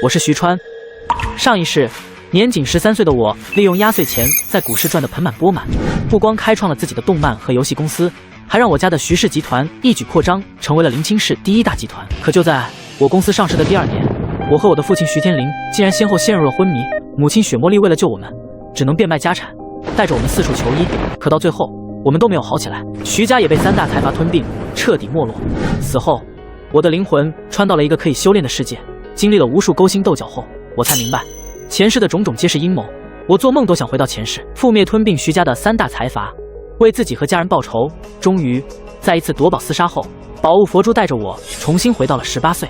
我是徐川。上一世，年仅13岁的我，利用压岁钱在股市赚得盆满钵满，不光开创了自己的动漫和游戏公司，还让我家的徐氏集团一举扩张，成为了临清市第1大集团。可就在我公司上市的第2年，我和我的父亲徐天林竟然先后陷入了昏迷，母亲雪茉莉为了救我们，只能变卖家产，带着我们四处求医。可到最后，我们都没有好起来，徐家也被3大财阀吞并，彻底没落。死后，我的灵魂穿到了一个可以修炼的世界。经历了无数勾心斗角后，我才明白，前世的种种皆是阴谋。我做梦都想回到前世，覆灭吞并徐家的3大财阀，为自己和家人报仇。终于，在一次夺宝厮杀后，宝物佛珠带着我重新回到了18岁。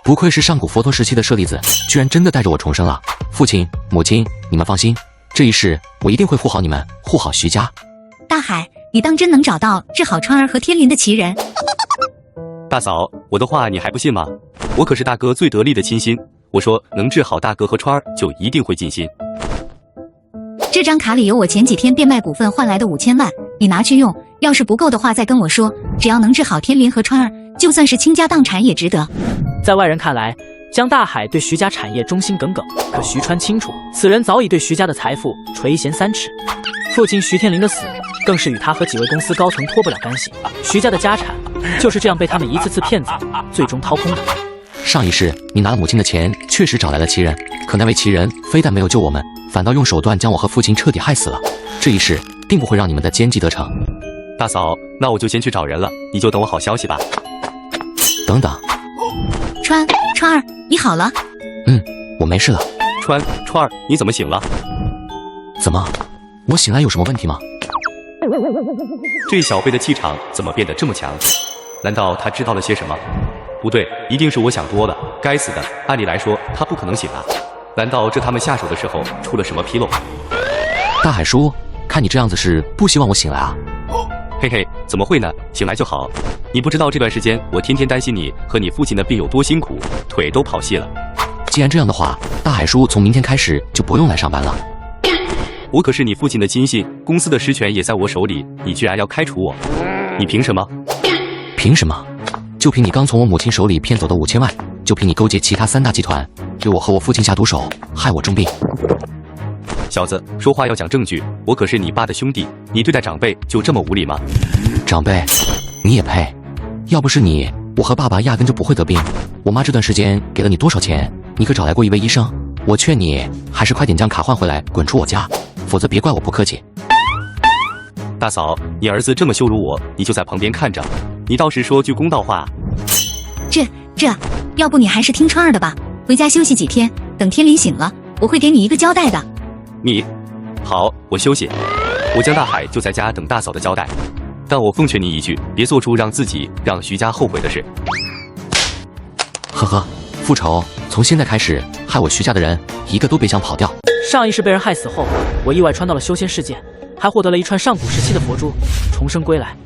不愧是上古佛陀时期的舍利子，居然真的带着我重生了。父亲、母亲，你们放心，这一世我一定会护好你们，护好徐家。大海，你当真能找到治好川儿和天林的奇人？大嫂，我的话你还不信吗？我可是大哥最得力的亲信，我说能治好大哥和川儿，就一定会尽心。这张卡里有我前几天变卖股份换来的5000万，你拿去用，要是不够的话再跟我说。只要能治好天林和川儿，就算是倾家荡产也值得。在外人看来，江大海对徐家产业忠心耿耿，可徐川清楚，此人早已对徐家的财富垂涎3尺。父亲徐天林的死，更是与他和几位公司高层脱不了干系。徐家的家产就是这样被他们一次次骗走，最终掏空的。上一世你拿了母亲的钱，确实找来了奇人，可那位奇人非但没有救我们，反倒用手段将我和父亲彻底害死了。这一世定不会让你们的奸计得逞。大嫂，那我就先去找人了，你就等我好消息吧。等等，川儿，你好了？我没事了。川儿，你怎么醒了？怎么？我醒来有什么问题吗？这小辈的气场怎么变得这么强？难道他知道了些什么？不对，一定是我想多了。该死的，按理来说他不可能醒啊。难道这他们下手的时候出了什么纰漏？大海叔，看你这样子是不希望我醒来啊？嘿嘿，怎么会呢？醒来就好。你不知道这段时间我天天担心你和你父亲的病有多辛苦，腿都跑细了。既然这样的话，大海叔从明天开始就不用来上班了。我可是你父亲的亲信，公司的实权也在我手里，你居然要开除我，你凭什么？凭什么？就凭你刚从我母亲手里骗走的5000万，就凭你勾结其他3大集团，对我和我父亲下毒手，害我重病。小子，说话要讲证据，我可是你爸的兄弟，你对待长辈就这么无礼吗？长辈，你也配？要不是你，我和爸爸压根就不会得病。我妈这段时间给了你多少钱？你可找来过一位医生？我劝你还是快点将卡换回来，滚出我家，否则别怪我不客气。大嫂，你儿子这么羞辱我，你就在旁边看着，你倒是说句公道话。这，要不你还是听川儿的吧，回家休息几天，等天林醒了，我会给你一个交代的。你，好，我休息。我江大海就在家等大嫂的交代。但我奉劝你一句，别做出让自己让徐家后悔的事。呵呵，复仇从现在开始，害我徐家的人一个都别想跑掉。上一世被人害死后，我意外穿到了修仙世界，还获得了一串上古时期的佛珠。重生归来，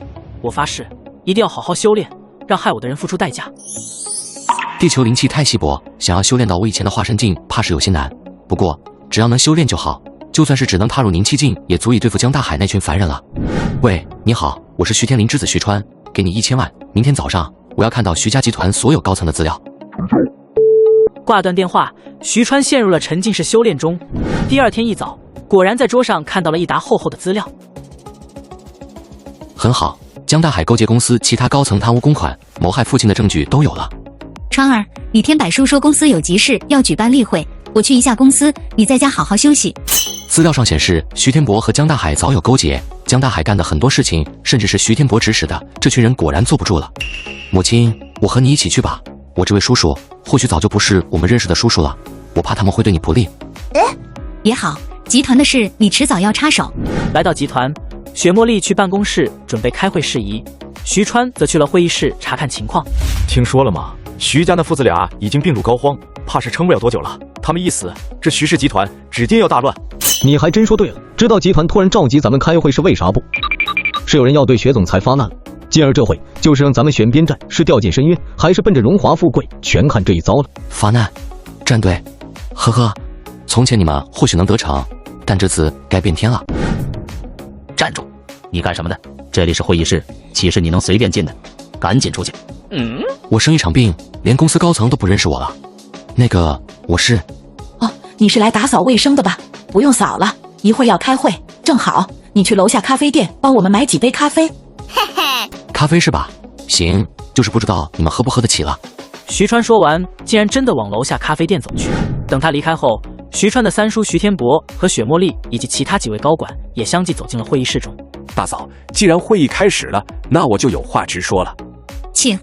我发誓一定要好好修炼，让害我的人付出代价。地球灵气太稀薄，想要修炼到我以前的化身境，怕是有些难。不过只要能修炼就好，就算是只能踏入凝气境，也足以对付江大海那群凡人了。喂，你好，我是徐天林之子徐川，给你1000万，明天早上我要看到徐家集团所有高层的资料。挂断电话，徐川陷入了沉浸式修炼中。第2天一早，果然在桌上看到了一沓厚厚的资料。很好，江大海勾结公司其他高层贪污公款、谋害父亲的证据都有了。川儿，李天柏叔说公司有急事要举办例会，我去一下公司，你在家好好休息。资料上显示，徐天博和江大海早有勾结，江大海干的很多事情，甚至是徐天博指使的。这群人果然坐不住了。母亲，我和你一起去吧。我这位叔叔或许早就不是我们认识的叔叔了，我怕他们会对你不利。也好，集团的事你迟早要插手。来到集团，雪茉莉去办公室准备开会事宜，徐川则去了会议室查看情况。听说了吗？徐家那父子俩已经病入膏肓，怕是撑不了多久了。他们一死，这徐氏集团指定要大乱。你还真说对了，知道集团突然召集咱们开会是为啥不？是有人要对薛总裁发难了。今儿这会就是让咱们选边站，是掉进深渊，还是奔着荣华富贵，全看这一遭了。发难，站队，呵呵，从前你们或许能得逞，但这次该变天了。站住！你干什么的？这里是会议室，岂是你能随便进的？赶紧出去！我生一场病，连公司高层都不认识我了。那个，我是……哦，你是来打扫卫生的吧？不用扫了，一会儿要开会，正好你去楼下咖啡店帮我们买几杯咖啡。咖啡是吧？行，就是不知道你们喝不喝得起了。徐川说完，竟然真的往楼下咖啡店走去。等他离开后，徐川的三叔徐天博和雪茉莉以及其他几位高管也相继走进了会议室中。大嫂，既然会议开始了，那我就有话直说了。请。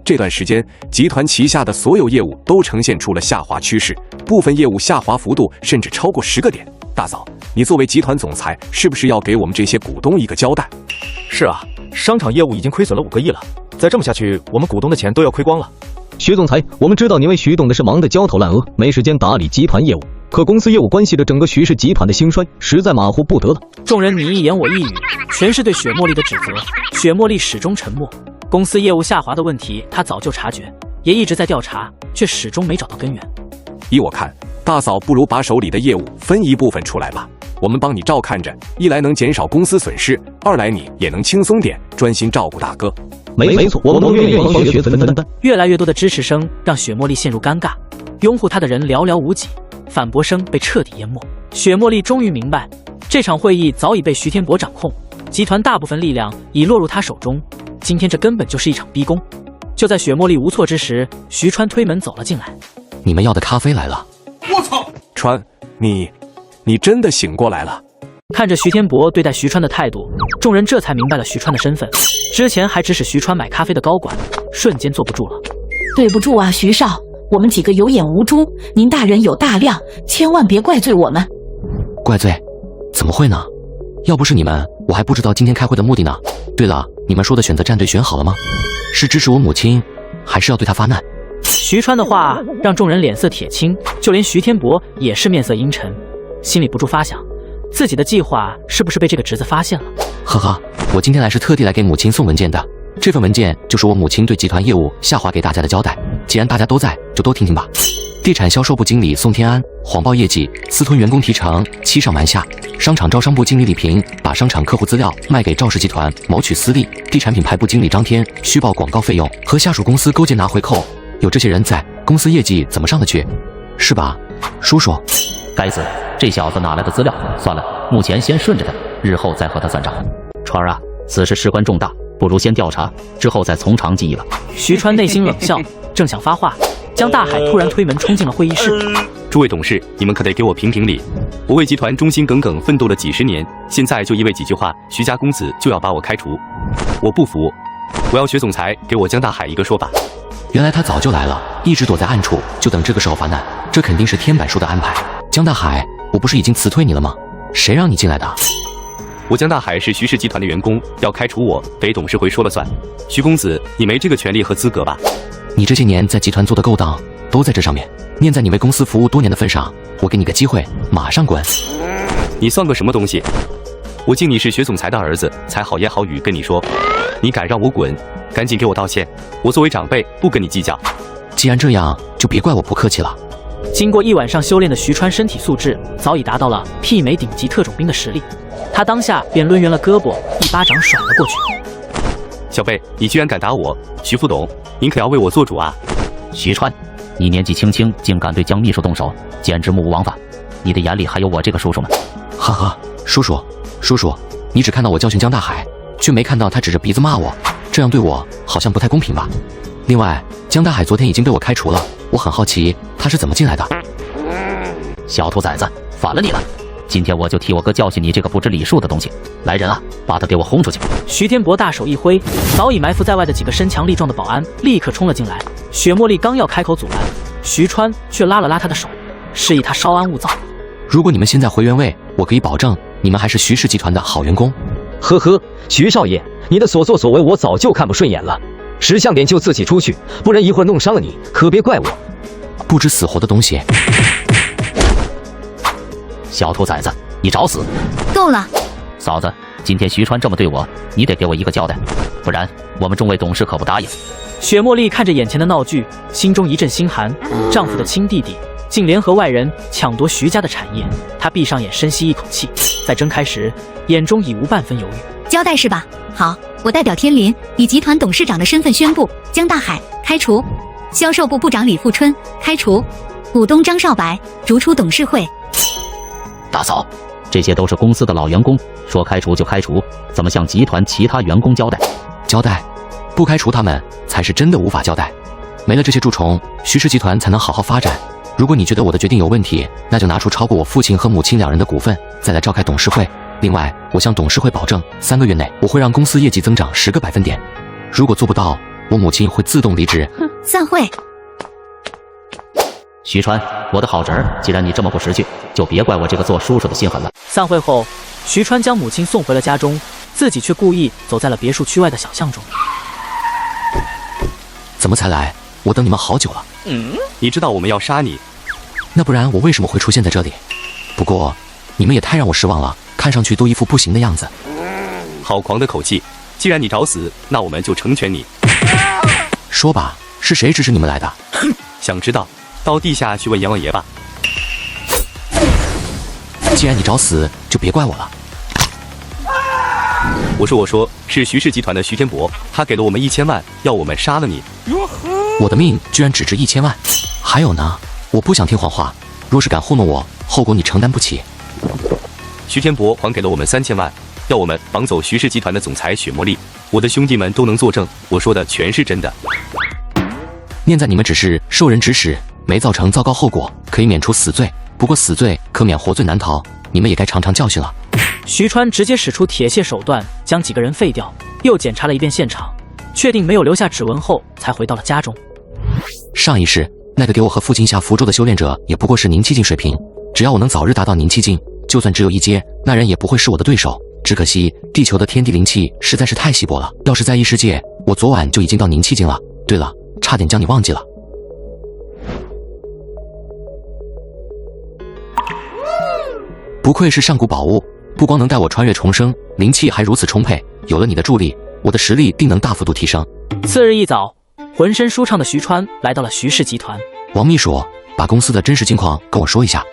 这段时间，集团旗下的所有业务都呈现出了下滑趋势，部分业务下滑幅度甚至超过10个点。大嫂，你作为集团总裁，是不是要给我们这些股东一个交代？是啊，商场业务已经亏损了5个亿了，再这么下去，我们股东的钱都要亏光了。徐总裁，我们知道您为徐董的事忙得焦头烂额，没时间打理集团业务。可公司业务关系着整个徐氏集团的兴衰，实在马虎不得了。众人你一言我一语，全是对雪茉莉的指责。雪茉莉始终沉默。公司业务下滑的问题，她早就察觉，也一直在调查，却始终没找到根源。依我看，大嫂不如把手里的业务分一部分出来吧，我们帮你照看着，一来能减少公司损失，二来你也能轻松点，专心照顾大哥。没错，我们都愿意帮学子分担。越来越多的支持声让雪茉莉陷入尴尬，拥护她的人寥寥无几，反驳声被彻底淹没。雪茉莉终于明白，这场会议早已被徐天博掌控，集团大部分力量已落入他手中。今天这根本就是一场逼宫。就在雪茉莉无措之时，徐川推门走了进来。你们要的咖啡来了。我操！川，你真的醒过来了。看着徐天博对待徐川的态度，众人这才明白了徐川的身份。之前还指使徐川买咖啡的高管，瞬间坐不住了。对不住啊，徐少，我们几个有眼无珠，您大人有大量，千万别怪罪我们。怪罪？怎么会呢？要不是你们，我还不知道今天开会的目的呢。对了，你们说的选择战队选好了吗？是支持我母亲，还是要对她发难？徐川的话让众人脸色铁青，就连徐天博也是面色阴沉，心里不住发想，自己的计划是不是被这个侄子发现了？呵呵，我今天来是特地来给母亲送文件的。这份文件就是我母亲对集团业务下滑给大家的交代。既然大家都在，就多听听吧。地产销售部经理宋天安谎报业绩，私吞员工提成，欺上瞒下。商场招商部经理李平把商场客户资料卖给赵氏集团，谋取私利。地产品牌部经理张天虚报广告费用，和下属公司勾结拿回扣。有这些人在，公司业绩怎么上得去？是吧，叔叔？该死，这小子哪来的资料？算了，目前先顺着他，日后再和他算账。川儿啊，此事事关重大，不如先调查，之后再从长计议了。徐川内心冷笑，正想发话，江大海突然推门冲进了会议室。诸位董事，你们可得给我评评理！我为集团忠心耿耿奋斗了几十年，现在就因为几句话，徐家公子就要把我开除，我不服！我要薛总裁给我江大海一个说法。原来他早就来了，一直躲在暗处，就等这个时候发难。这肯定是天板叔的安排。江大海，我不是已经辞退你了吗？谁让你进来的？我江大海是徐氏集团的员工，要开除我得董事会说了算。徐公子，你没这个权利和资格吧？你这些年在集团做的勾当都在这上面，念在你为公司服务多年的份上，我给你个机会，马上滚！你算个什么东西？我敬你是薛总裁的儿子，才好言好语跟你说，你敢让我滚，赶紧给我道歉！我作为长辈，不跟你计较。既然这样，就别怪我不客气了。经过一晚上修炼的徐川身体素质早已达到了媲美顶级特种兵的实力，他当下便抡圆了胳膊，一巴掌甩了过去。小贝，你居然敢打我！徐副董，您可要为我做主啊！徐川，你年纪轻轻，竟敢对江秘书动手，简直目无王法！你的眼里还有我这个叔叔吗？哈哈，叔叔，你只看到我教训江大海，却没看到他指着鼻子骂我，这样对我好像不太公平吧？另外，江大海昨天已经被我开除了，我很好奇他是怎么进来的。小兔崽子，反了你了！今天我就替我哥教训你这个不知礼数的东西！来人啊，把他给我轰出去！徐天博大手一挥，早已埋伏在外的几个身强力壮的保安立刻冲了进来。雪茉莉刚要开口阻拦，徐川却拉了拉他的手，示意他稍安勿躁。如果你们现在回原位，我可以保证你们还是徐氏集团的好员工。呵呵，徐少爷，你的所作所为我早就看不顺眼了，识相点就自己出去，不然一会儿弄伤了你，可别怪我。不知死活的东西！小兔崽子，你找死！够了！嫂子，今天徐川这么对我，你得给我一个交代，不然我们众位董事可不答应。雪茉莉看着眼前的闹剧，心中一阵心寒。丈夫的亲弟弟竟联合外人抢夺徐家的产业，她闭上眼深吸一口气，再睁开时，眼中已无半分犹豫。交代是吧？好，我代表天林以集团董事长的身份宣布，江大海开除，销售部部长李富春开除，股东张少白逐出董事会。大嫂，这些都是公司的老员工，说开除就开除，怎么向集团其他员工交代？交代？不开除他们才是真的无法交代。没了这些蛀虫，徐氏集团才能好好发展。如果你觉得我的决定有问题，那就拿出超过我父亲和母亲2人的股份，再来召开董事会。另外，我向董事会保证，3个月内我会让公司业绩增长10个百分点。如果做不到，我母亲会自动离职。散会。徐川，我的好侄儿，既然你这么不识趣，就别怪我这个做叔叔的心狠了。散会后，徐川将母亲送回了家中，自己却故意走在了别墅区外的小巷中。怎么才来？我等你们好久了。你知道我们要杀你，那不然我为什么会出现在这里？不过，你们也太让我失望了，看上去都一副不行的样子。好狂的口气！既然你找死，那我们就成全你。说吧，是谁指使你们来的？想知道？到地下去问阎王爷吧。既然你找死，就别怪我了。我说，是徐氏集团的徐天博，他给了我们1000万，要我们杀了你。我的命居然只值1000万？还有呢？我不想听谎话，若是敢糊弄我，后果你承担不起。徐天博还给了我们3000万，要我们绑走徐氏集团的总裁雪茉莉。我的兄弟们都能作证，我说的全是真的。念在你们只是受人指使，没造成糟糕后果，可以免除死罪。不过死罪可免，活罪难逃，你们也该尝尝教训了。徐川直接使出铁械手段，将几个人废掉，又检查了一遍现场，确定没有留下指纹后，才回到了家中。上一世那个给我和父亲下符咒的修炼者，也不过是凝气境水平。只要我能早日达到凝气境，就算只有1阶，那人也不会是我的对手。只可惜地球的天地灵气实在是太稀薄了，要是在异世界，我昨晚就已经到凝气境了。对了，差点将你忘记了。不愧是上古宝物，不光能带我穿越重生，灵气还如此充沛。有了你的助力，我的实力定能大幅度提升。次日一早，浑身舒畅的徐川来到了徐氏集团。王秘书，把公司的真实情况跟我说一下。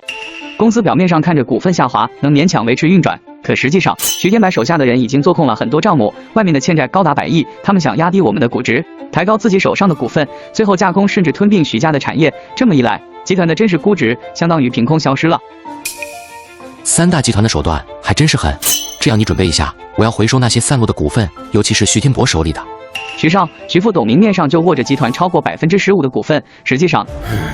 公司表面上看着股份下滑，能勉强维持运转，可实际上，徐天白手下的人已经做空了很多账目，外面的欠债高达100亿，他们想压低我们的估值，抬高自己手上的股份，最后架空甚至吞并徐家的产业。这么一来，集团的真实估值相当于凭空消失了。3大集团的手段还真是狠，这样你准备一下，我要回收那些散落的股份，尤其是徐天博手里的。徐少、徐副董明面上就握着集团超过15%的股份，实际上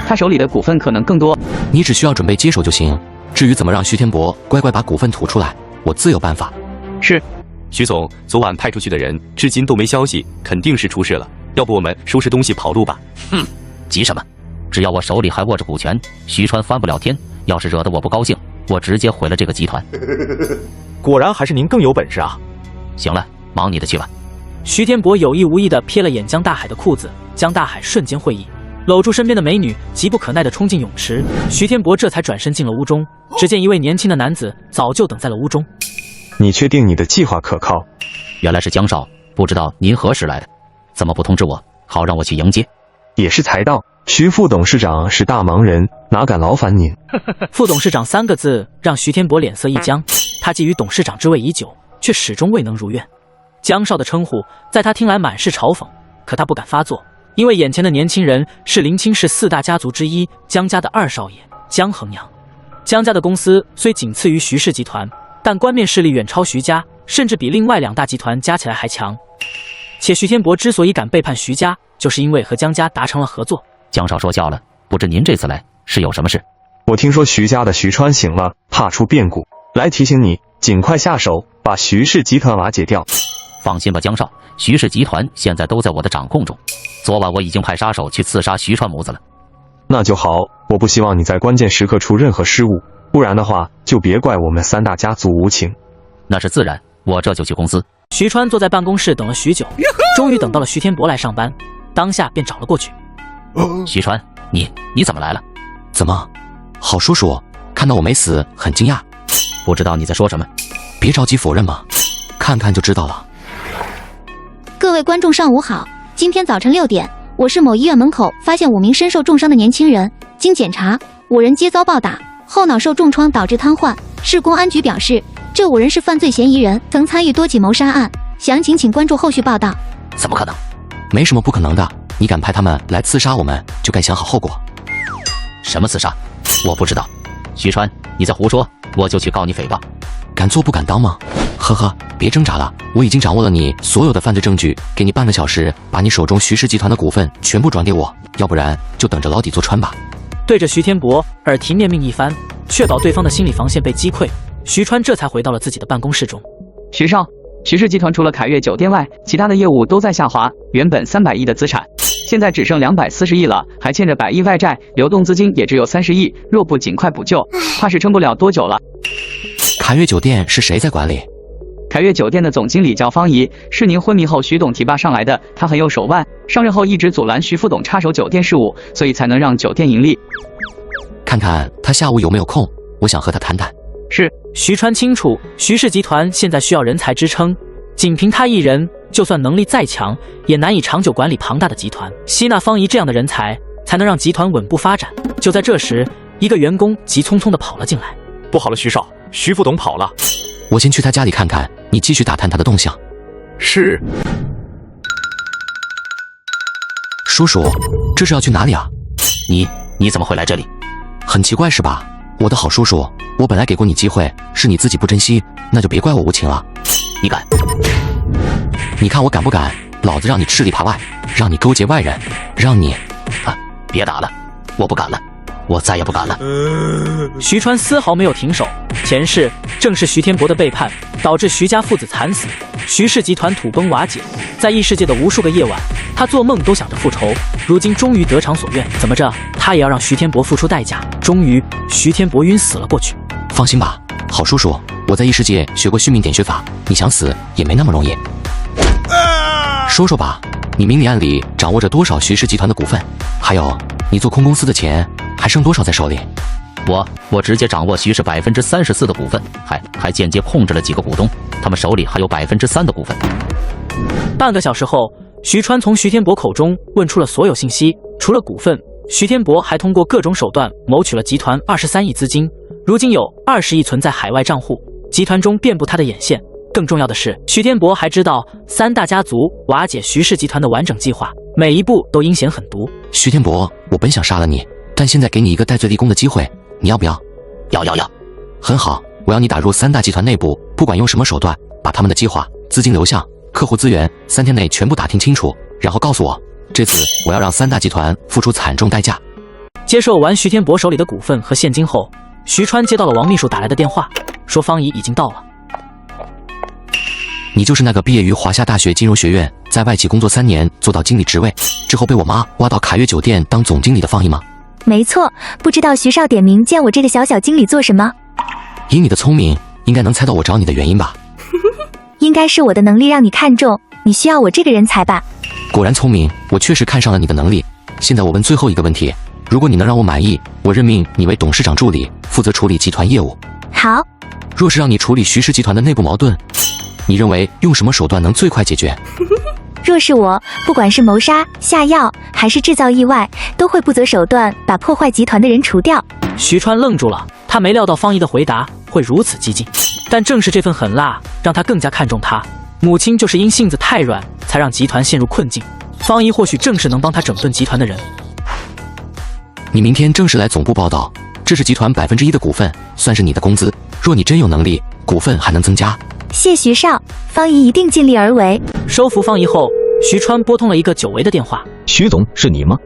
他手里的股份可能更多。你只需要准备接手就行，至于怎么让徐天博乖乖把股份吐出来，我自有办法。是。徐总，昨晚派出去的人至今都没消息，肯定是出事了。要不我们收拾东西跑路吧？急什么？只要我手里还握着股权，徐川翻不了天。要是惹得我不高兴，我直接毁了这个集团。果然还是您更有本事啊！行了，忙你的去吧。徐天博有意无意地瞥了眼江大海的裤子，江大海瞬间会意，搂住身边的美女，急不可耐地冲进泳池。徐天博这才转身进了屋中，只见一位年轻的男子早就等在了屋中。你确定你的计划可靠？原来是江少，不知道您何时来的，怎么不通知我，好让我去迎接？也是才到，徐副董事长是大忙人，哪敢劳烦您？副董事长3个字让徐天博脸色一僵，他觊觎董事长之位已久，却始终未能如愿。江少的称呼在他听来满是嘲讽，可他不敢发作，因为眼前的年轻人是临清市4大家族之一江家的2少爷江衡阳。江家的公司虽仅次于徐氏集团，但官面势力远超徐家，甚至比另外2大集团加起来还强。且徐天博之所以敢背叛徐家，就是因为和江家达成了合作。江少说笑了，不知您这次来是有什么事？我听说徐家的徐川醒了，怕出变故，来提醒你尽快下手，把徐氏集团瓦解掉。放心吧，江少，徐氏集团现在都在我的掌控中。昨晚我已经派杀手去刺杀徐川母子了。那就好，我不希望你在关键时刻出任何失误，不然的话就别怪我们3大家族无情。那是自然，我这就去公司。徐川坐在办公室等了许久，终于等到了徐天博来上班，当下便找了过去。徐川，你怎么来了？怎么，郝叔叔看到我没死很惊讶？不知道你在说什么，别着急否认嘛，看看就知道了。各位观众上午好，今天早晨6点，我市某医院门口发现5名身受重伤的年轻人，经检查，5人皆遭暴打，后脑受重创导致瘫痪，市公安局表示，这5人是犯罪嫌疑人，曾参与多起谋杀案。详情请关注后续报道。怎么可能？没什么不可能的。你敢派他们来刺杀我们，就该想好后果。什么刺杀？我不知道。徐川，你在胡说，我就去告你诽谤。敢做不敢当吗？呵呵，别挣扎了，我已经掌握了你所有的犯罪证据，给你半个小时，把你手中徐氏集团的股份全部转给我，要不然就等着牢底坐穿吧。对着徐天博耳提面命一番，确保对方的心理防线被击溃，徐川这才回到了自己的办公室中。徐少，徐氏集团除了凯悦酒店外，其他的业务都在下滑，原本300亿的资产，现在只剩240亿了，还欠着100亿外债，流动资金也只有30亿，若不尽快补救，怕是撑不了多久了。凯悦酒店是谁在管理？凯悦酒店的总经理叫方怡，是您昏迷后徐董提拔上来的，他很有手腕，上任后一直阻拦徐副董插手酒店事务，所以才能让酒店盈利。看看他下午有没有空，我想和他谈谈。是。徐川清楚，徐氏集团现在需要人才支撑，仅凭他一人，就算能力再强，也难以长久管理庞大的集团。吸纳方怡这样的人才，才能让集团稳步发展。就在这时，一个员工急匆匆地跑了进来。不好了，徐少，徐副董跑了。我先去他家里看看，你继续打探他的动向。是。叔叔，这是要去哪里啊？你怎么会来这里？很奇怪是吧？我的好叔叔，我本来给过你机会，是你自己不珍惜，那就别怪我无情了。你敢？你看我敢不敢？老子让你吃里扒外，让你勾结外人，让你……别打了，我不敢了，我再也不敢了。徐川丝毫没有停手，前世正是徐天博的背叛，导致徐家父子惨死，徐氏集团土崩瓦解。在异世界的无数个夜晚，他做梦都想着复仇，如今终于得偿所愿。怎么着，他也要让徐天博付出代价。终于，徐天博晕死了过去。放心吧，好叔叔，我在异世界学过续命点穴法，你想死也没那么容易。说说吧，你明里暗里掌握着多少徐氏集团的股份？还有，你做空公司的钱还剩多少在手里？我直接掌握徐氏34%的股份，还间接控制了几个股东，他们手里还有3%的股份。半个小时后，徐川从徐天博口中问出了所有信息，除了股份，徐天博还通过各种手段谋取了集团23亿资金，如今有20亿存在海外账户，集团中遍布他的眼线。更重要的是，徐天博还知道3大家族瓦解徐氏集团的完整计划，每一步都阴险狠毒。徐天博，我本想杀了你，但现在给你一个戴罪立功的机会，你要不要？要。很好，我要你打入3大集团内部，不管用什么手段，把他们的计划、资金流向、客户资源3天内全部打听清楚，然后告诉我。这次我要让3大集团付出惨重代价。接受完徐天博手里的股份和现金后，徐川接到了王秘书打来的电话，说方怡已经到了。你就是那个毕业于华夏大学金融学院，在外企工作3年做到经理职位之后被我妈挖到凯悦酒店当总经理的方怡吗？没错，不知道徐少点名见我这个小经理做什么？以你的聪明，应该能猜到我找你的原因吧？应该是我的能力让你看中，你需要我这个人才吧？果然聪明，我确实看上了你的能力。现在我问最后一个问题，如果你能让我满意，我任命你为董事长助理，负责处理集团业务。好。若是让你处理徐氏集团的内部矛盾，你认为用什么手段能最快解决？若是我，不管是谋杀、下药，还是制造意外，都会不择手段把破坏集团的人除掉。徐川愣住了，他没料到方怡的回答会如此激进，但正是这份狠辣，让他更加看重他。母亲就是因性子太软，才让集团陷入困境。方怡或许正是能帮他整顿集团的人。你明天正式来总部报道，这是集团1%的股份，算是你的工资。若你真有能力，股份还能增加。谢徐少，方怡一定尽力而为。收服方怡后，徐川拨通了一个久违的电话。徐总，是你吗？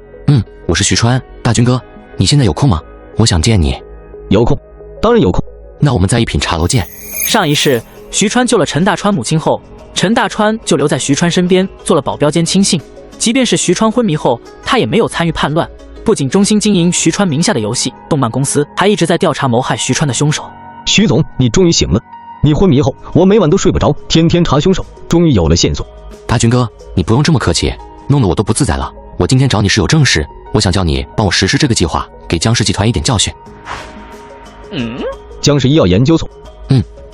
我是徐川，大军哥，你现在有空吗？我想见你。有空，当然有空。那我们在一品茶楼见。上一世，徐川救了陈大川母亲后，陈大川就留在徐川身边做了保镖兼亲信。即便是徐川昏迷后，他也没有参与叛乱，不仅忠心经营徐川名下的游戏动漫公司，还一直在调查谋害徐川的凶手。徐总，你终于醒了。你昏迷后，我每晚都睡不着，天天查凶手，终于有了线索。大军哥，你不用这么客气，弄得我都不自在了。我今天找你是有正事，我想叫你帮我实施这个计划，给江氏集团一点教训。江氏医药研究所？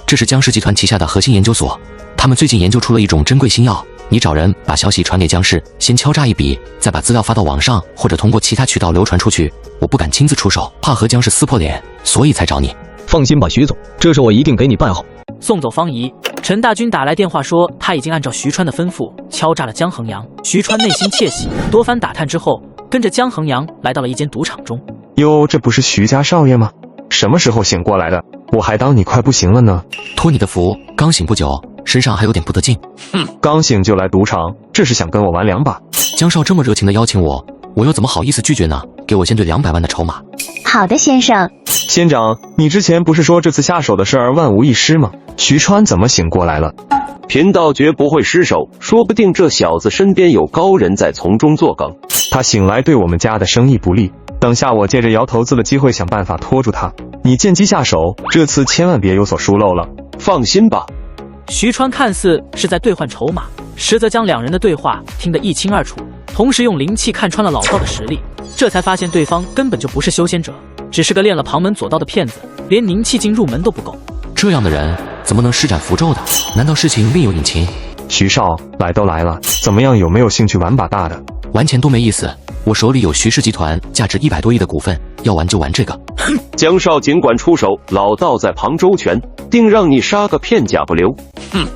这是江氏集团旗下的核心研究所，他们最近研究出了一种珍贵新药。你找人把消息传给江氏，先敲诈一笔，再把资料发到网上，或者通过其他渠道流传出去。我不敢亲自出手，怕和江氏撕破脸，所以才找你。放心吧，徐总，这事我一定给你办好。送走方怡，陈大军打来电话说他已经按照徐川的吩咐敲诈了江衡阳。徐川内心窃喜，多番打探之后，跟着江衡阳来到了一间赌场中。哟，这不是徐家少爷吗？什么时候醒过来的？我还当你快不行了呢。托你的福，刚醒不久，身上还有点不得劲。刚醒就来赌场，这是想跟我玩两把？江少这么热情的邀请我，我又怎么好意思拒绝呢？给我先兑200万的筹码。好的，先生。先长，你之前不是说这次下手的事儿万无一失吗？徐川怎么醒过来了？贫道绝不会失手，说不定这小子身边有高人在从中作梗。他醒来对我们家的生意不利，等下我借着摇头子的机会想办法拖住他。你见机下手，这次千万别有所疏漏了。放心吧。徐川看似是在兑换筹码，实则将两人的对话听得一清二楚，同时用灵气看穿了老道的实力，这才发现对方根本就不是修仙者，只是个练了旁门左道的骗子，连凝气境入门都不够。这样的人怎么能施展符咒的？难道事情另有隐情？徐少，来都来了，怎么样？有没有兴趣玩把大的？玩钱多没意思，我手里有徐氏集团价值100多亿的股份，要玩就玩这个。江少尽管出手，老道在旁周全，定让你杀个片甲不留。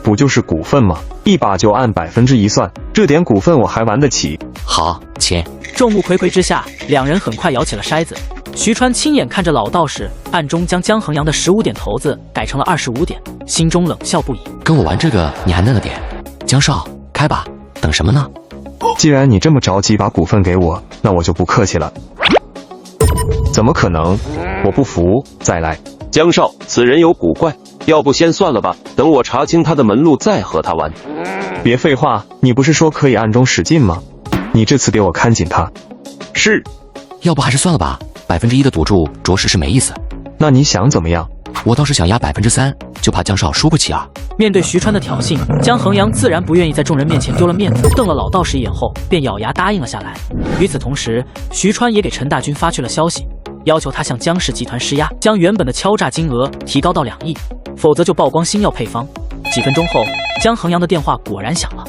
不就是股份吗？一把就按1%算，这点股份我还玩得起。好，钱。众目睽睽之下，两人很快摇起了筛子。徐川亲眼看着老道士暗中将江衡阳的15点头子改成了25点，心中冷笑不已。跟我玩这个你还嫩了点，江少，开吧，等什么呢？既然你这么着急把股份给我，那我就不客气了。怎么可能？我不服，再来。江少，此人有古怪，要不先算了吧，等我查清他的门路再和他玩。别废话，你不是说可以暗中使劲吗？你这次给我看紧他。是。要不还是算了吧，1%的赌注着实是没意思。那你想怎么样？我倒是想压3%，就怕江少输不起啊。面对徐川的挑衅，江衡阳自然不愿意在众人面前丢了面子，瞪了老道士一眼后，便咬牙答应了下来。与此同时，徐川也给陈大军发去了消息，要求他向江氏集团施压，将原本的敲诈金额提高到2亿，否则就曝光新药配方。几分钟后，江衡阳的电话果然响了。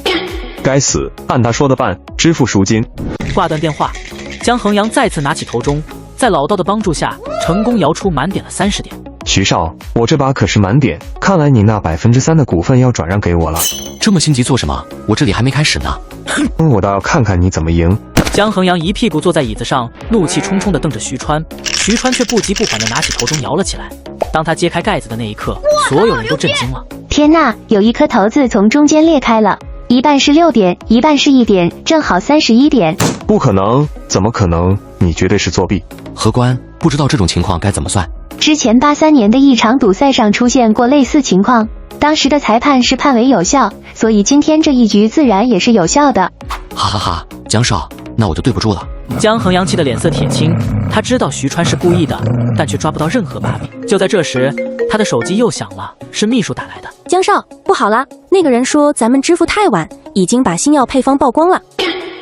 该死，按他说的办，支付赎金。挂断电话，江衡阳再次拿起头钟，在老道的帮助下，成功摇出满点了30点。徐少，我这把可是满点，看来你那3%的股份要转让给我了。这么心急做什么？我这里还没开始呢。我倒要看看你怎么赢。江衡阳一屁股坐在椅子上，怒气冲冲地瞪着徐川，徐川却不急不缓地拿起头钟摇了起来。当他揭开盖子的那一刻，所有人都震惊了。天哪，有一颗头子从中间裂开了，一半是6点，一半是1点，正好31点。不可能，怎么可能？你绝对是作弊。荷官，不知道这种情况该怎么算。之前83年的一场赌赛上出现过类似情况，当时的裁判是判为有效，所以今天这一局自然也是有效的。哈哈哈，江少，那我就对不住了。江衡阳气得脸色铁青，他知道徐川是故意的，但却抓不到任何把柄。就在这时，他的手机又响了，是秘书打来的。江少，不好啦，那个人说咱们支付太晚，已经把新药配方曝光了。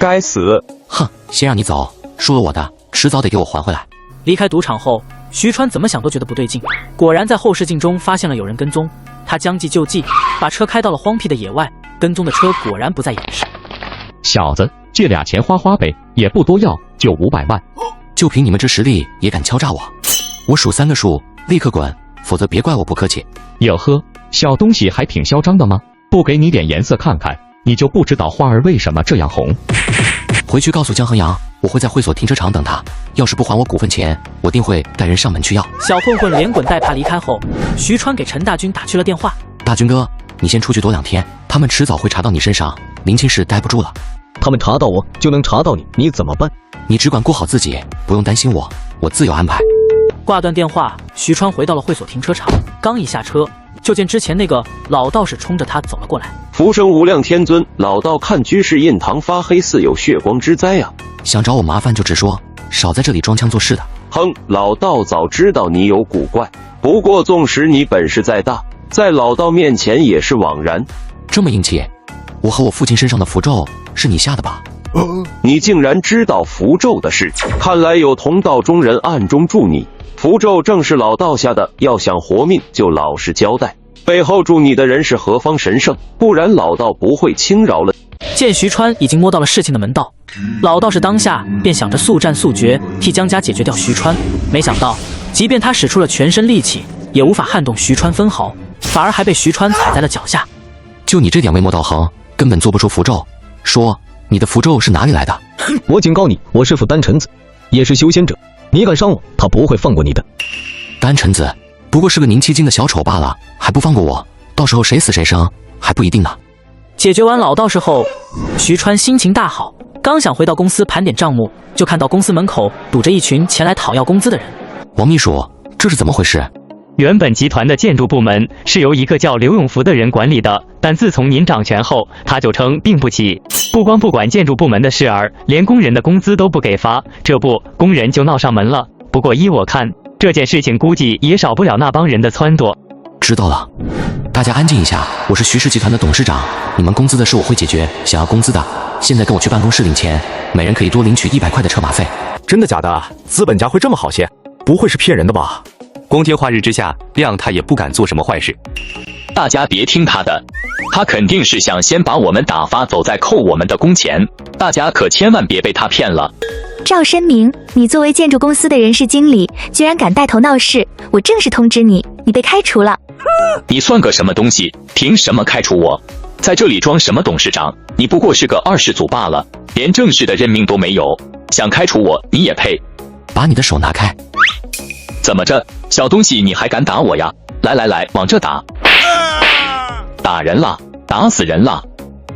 该死！哼，先让你走，输了我的，迟早得给我还回来。离开赌场后，徐川怎么想都觉得不对劲，果然在后视镜中发现了有人跟踪，他将计就计，把车开到了荒僻的野外，跟踪的车果然不在掩饰。小子，借俩钱花花呗，也不多要，就500万。就凭你们这实力也敢敲诈我？我数3个数，立刻滚，否则别怪我不客气。哟呵，小东西还挺嚣张的吗？不给你点颜色看看，你就不知道花儿为什么这样红。回去告诉江衡阳，我会在会所停车场等他，要是不还我股份钱，我定会带人上门去要。小混混连滚带爬离开后，徐川给陈大军打去了电话。大军哥，你先出去躲2天，他们迟早会查到你身上，林清氏待不住了。他们查到我就能查到你，你怎么办？你只管顾好自己，不用担心我，我自有安排。挂断电话，徐川回到了会所停车场，刚一下车，就见之前那个老道士冲着他走了过来。福生无量天尊，老道看居士印堂发黑，似有血光之灾啊！想找我麻烦就直说，少在这里装腔作势的。哼，老道早知道你有古怪，不过纵使你本事再大，在老道面前也是枉然。这么硬气，我和我父亲身上的符咒是你下的吧？你竟然知道符咒的事，看来有同道中人暗中助你。符咒正是老道下的，要想活命就老实交代，背后助你的人是何方神圣，不然老道不会轻饶了。见徐川已经摸到了事情的门道，老道士当下便想着速战速决，替江家解决掉徐川。没想到，即便他使出了全身力气，也无法撼动徐川分毫，反而还被徐川踩在了脚下。就你这点微末道行，根本做不出符咒。说你的符咒是哪里来的？我警告你，我师父丹臣子，也是修仙者，你敢伤我，他不会放过你的。丹臣子不过是个凝气境的小丑罢了，还不放过我？到时候谁死谁生还不一定呢。解决完老道士后，徐川心情大好，刚想回到公司盘点账目，就看到公司门口堵着一群前来讨要工资的人。王秘书，这是怎么回事？原本集团的建筑部门是由一个叫刘永福的人管理的，但自从您掌权后，他就称病不起，不光不管建筑部门的事儿，连工人的工资都不给发，这不，工人就闹上门了。不过依我看，这件事情估计也少不了那帮人的撺掇。知道了，大家安静一下，我是徐氏集团的董事长，你们工资的事我会解决，想要工资的，现在跟我去办公室领钱，每人可以多领取100块的车马费。真的假的？资本家会这么好些？不会是骗人的吧？光天化日之下，亮他也不敢做什么坏事。大家别听他的，他肯定是想先把我们打发走，再扣我们的工钱。大家可千万别被他骗了。赵申明，你作为建筑公司的人事经理，居然敢带头闹事，我正式通知你，你被开除了。你算个什么东西？凭什么开除我？在这里装什么董事长？你不过是个二世祖罢了，连正式的任命都没有，想开除我你也配？把你的手拿开！怎么着，小东西你还敢打我呀？来来来，往这打！打人了，打死人了！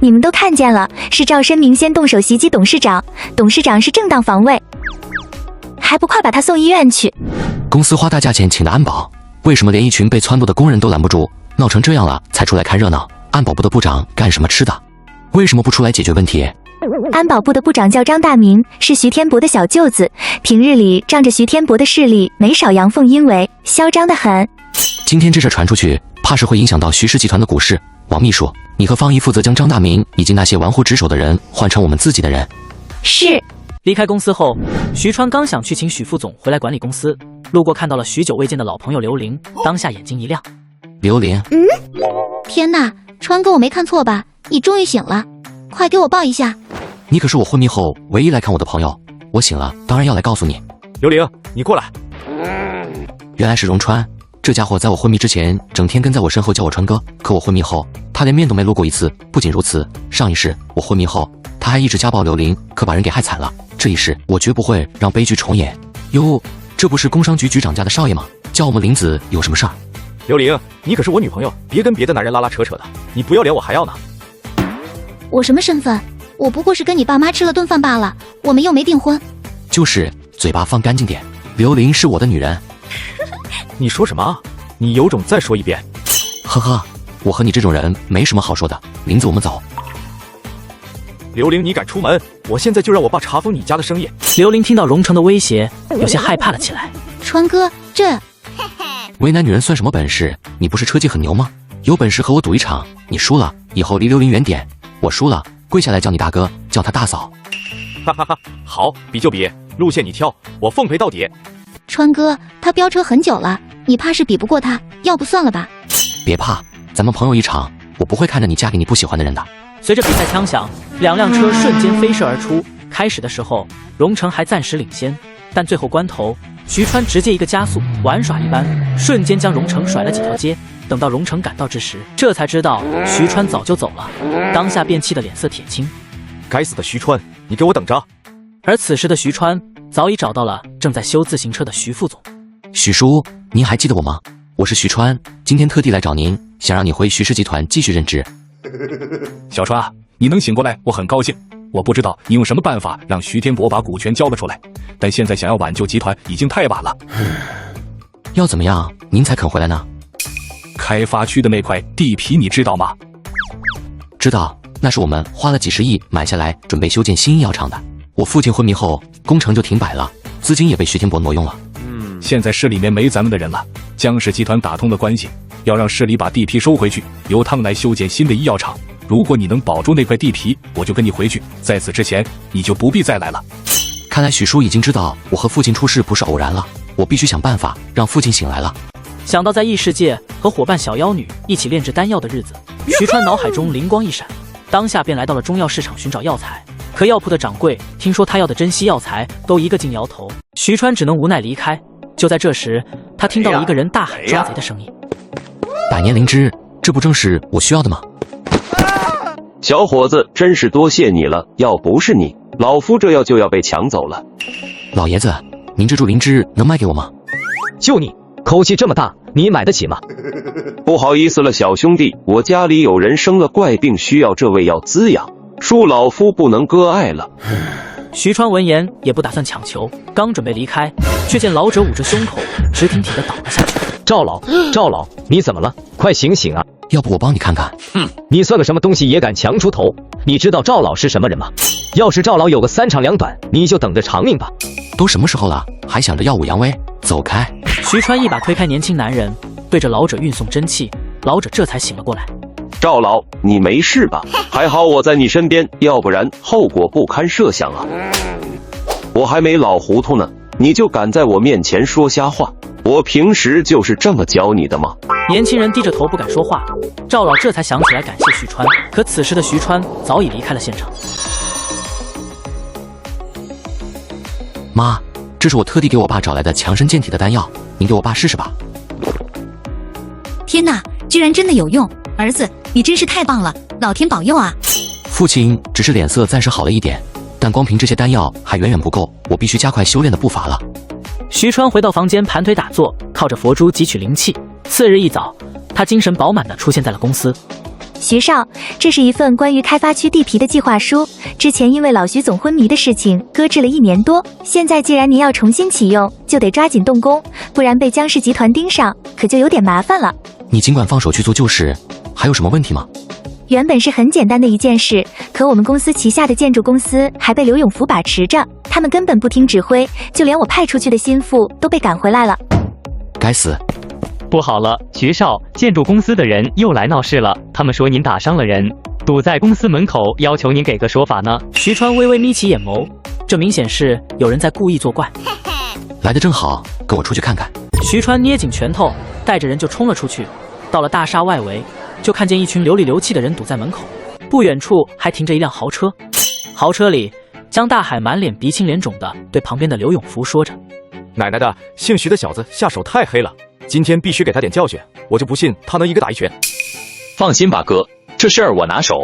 你们都看见了，是赵申明先动手袭击董事长，董事长是正当防卫，还不快把他送医院去？公司花大价钱请的安保，为什么连一群被撺掇的工人都拦不住？闹成这样了才出来看热闹？安保部的部长干什么吃的？为什么不出来解决问题？安保部的部长叫张大民，是徐天博的小舅子，平日里仗着徐天博的势力，没少阳奉阴违，嚣张得很。今天这事传出去，怕是会影响到徐氏集团的股市。王秘书，你和方姨负责将张大民以及那些玩忽职守的人换成我们自己的人。是。离开公司后，徐川刚想去请许副总回来管理公司，路过看到了许久未见的老朋友刘玲，当下眼睛一亮。刘玲，天哪，川哥，我没看错吧？你终于醒了，快给我抱一下。你可是我昏迷后唯一来看我的朋友，我醒了当然要来告诉你。刘玲，你过来。原来是荣川，这家伙在我昏迷之前整天跟在我身后叫我川哥，可我昏迷后他连面都没露过一次。不仅如此，上一世我昏迷后他还一直家暴刘玲，可把人给害惨了。这一世我绝不会让悲剧重演。哟，这不是工商局局长家的少爷吗？叫我们林子有什么事儿？刘玲，你可是我女朋友，别跟别的男人拉拉扯扯的，你不要脸我还要呢。我什么身份？我不过是跟你爸妈吃了顿饭罢了，我们又没订婚。就是嘴巴放干净点，刘玲是我的女人。你说什么？你有种再说一遍。呵呵，我和你这种人没什么好说的。林子，我们走。刘玲，你敢出门，我现在就让我爸查封你家的生意。刘玲听到荣成的威胁，有些害怕了起来。川哥，这为难女人算什么本事？你不是车技很牛吗？有本事和我赌一场，你输了以后离刘玲远点。我输了，跪下来叫你大哥，叫他大嫂。哈哈哈，好，比就比，路线你挑，我奉陪到底。川哥，他飙车很久了，你怕是比不过他，要不算了吧？别怕，咱们朋友一场，我不会看着你嫁给你不喜欢的人的。随着比赛枪响，两辆车瞬间飞射而出。开始的时候，荣成还暂时领先，但最后关头，徐川直接一个加速，玩耍一般，瞬间将荣成甩了几条街。等到荣成赶到之时，这才知道徐川早就走了，当下便气得脸色铁青。该死的徐川，你给我等着！而此时的徐川早已找到了正在修自行车的徐副总。许叔，您还记得我吗？我是徐川，今天特地来找您，想让你回徐氏集团继续任职。小川，你能醒过来，我很高兴。我不知道你用什么办法让徐天博把股权交了出来，但现在想要挽救集团已经太晚了。要怎么样您才肯回来呢？开发区的那块地皮你知道吗？知道，那是我们花了几十亿买下来，准备修建新医药厂的。我父亲昏迷后，工程就停摆了，资金也被徐天博挪用了。现在市里面没咱们的人了，江氏集团打通了关系，要让市里把地皮收回去，由他们来修建新的医药厂。如果你能保住那块地皮，我就跟你回去，在此之前你就不必再来了。看来许叔已经知道我和父亲出事不是偶然了，我必须想办法让父亲醒来了。想到在异世界和伙伴小妖女一起炼制丹药的日子，徐川脑海中灵光一闪，当下便来到了中药市场寻找药材。可药铺的掌柜听说他要的珍稀药材，都一个劲摇头。徐川只能无奈离开。就在这时，他听到了一个人大喊抓贼的声音。百年灵芝，这不正是我需要的吗？小伙子，真是多谢你了，要不是你，老夫这药就要被抢走了。老爷子，您这株灵芝能卖给我吗？就你口气这么大，你买得起吗？不好意思了，小兄弟，我家里有人生了怪病，需要这味药滋养，恕老夫不能割爱了。徐川闻言也不打算强求，刚准备离开，却见老者捂着胸口，直挺挺地倒了下去。赵老，你怎么了？快醒醒啊！要不我帮你看看？你算个什么东西也敢强出头？你知道赵老是什么人吗？要是赵老有个3长2短，你就等着偿命吧。都什么时候了，还想着耀武扬威？走开！徐川一把推开年轻男人，对着老者运送真气，老者这才醒了过来。赵老，你没事吧？还好我在你身边，要不然后果不堪设想啊！我还没老糊涂呢，你就敢在我面前说瞎话？我平时就是这么教你的吗？年轻人低着头不敢说话，赵老这才想起来感谢徐川，可此时的徐川早已离开了现场。妈，这是我特地给我爸找来的强身健体的丹药，您给我爸试试吧。天哪，居然真的有用！儿子，你真是太棒了，老天保佑啊！父亲只是脸色暂时好了一点，但光凭这些丹药还远远不够，我必须加快修炼的步伐了。徐川回到房间盘腿打坐，靠着佛珠汲取灵气。次日一早，他精神饱满地出现在了公司。徐少，这是一份关于开发区地皮的计划书。之前因为老徐总昏迷的事情搁置了1年多，现在既然您要重新启用，就得抓紧动工，不然被江氏集团盯上，可就有点麻烦了。你尽管放手去做旧事，还有什么问题吗？原本是很简单的一件事，可我们公司旗下的建筑公司还被刘永福把持着，他们根本不听指挥，就连我派出去的心腹都被赶回来了。该死！不好了，徐少，建筑公司的人又来闹事了，他们说您打伤了人，堵在公司门口，要求您给个说法呢。徐川微微眯起眼眸，这明显是有人在故意作怪。来得正好，跟我出去看看。徐川捏紧拳头，带着人就冲了出去。到了大厦外围，就看见一群流里流气的人堵在门口，不远处还停着一辆豪车。豪车里，江大海满脸鼻青脸肿的对旁边的刘永福说着：“奶奶的，姓徐的小子下手太黑了，今天必须给他点教训，我就不信他能一个打1拳。”放心吧，哥，这事儿我拿手。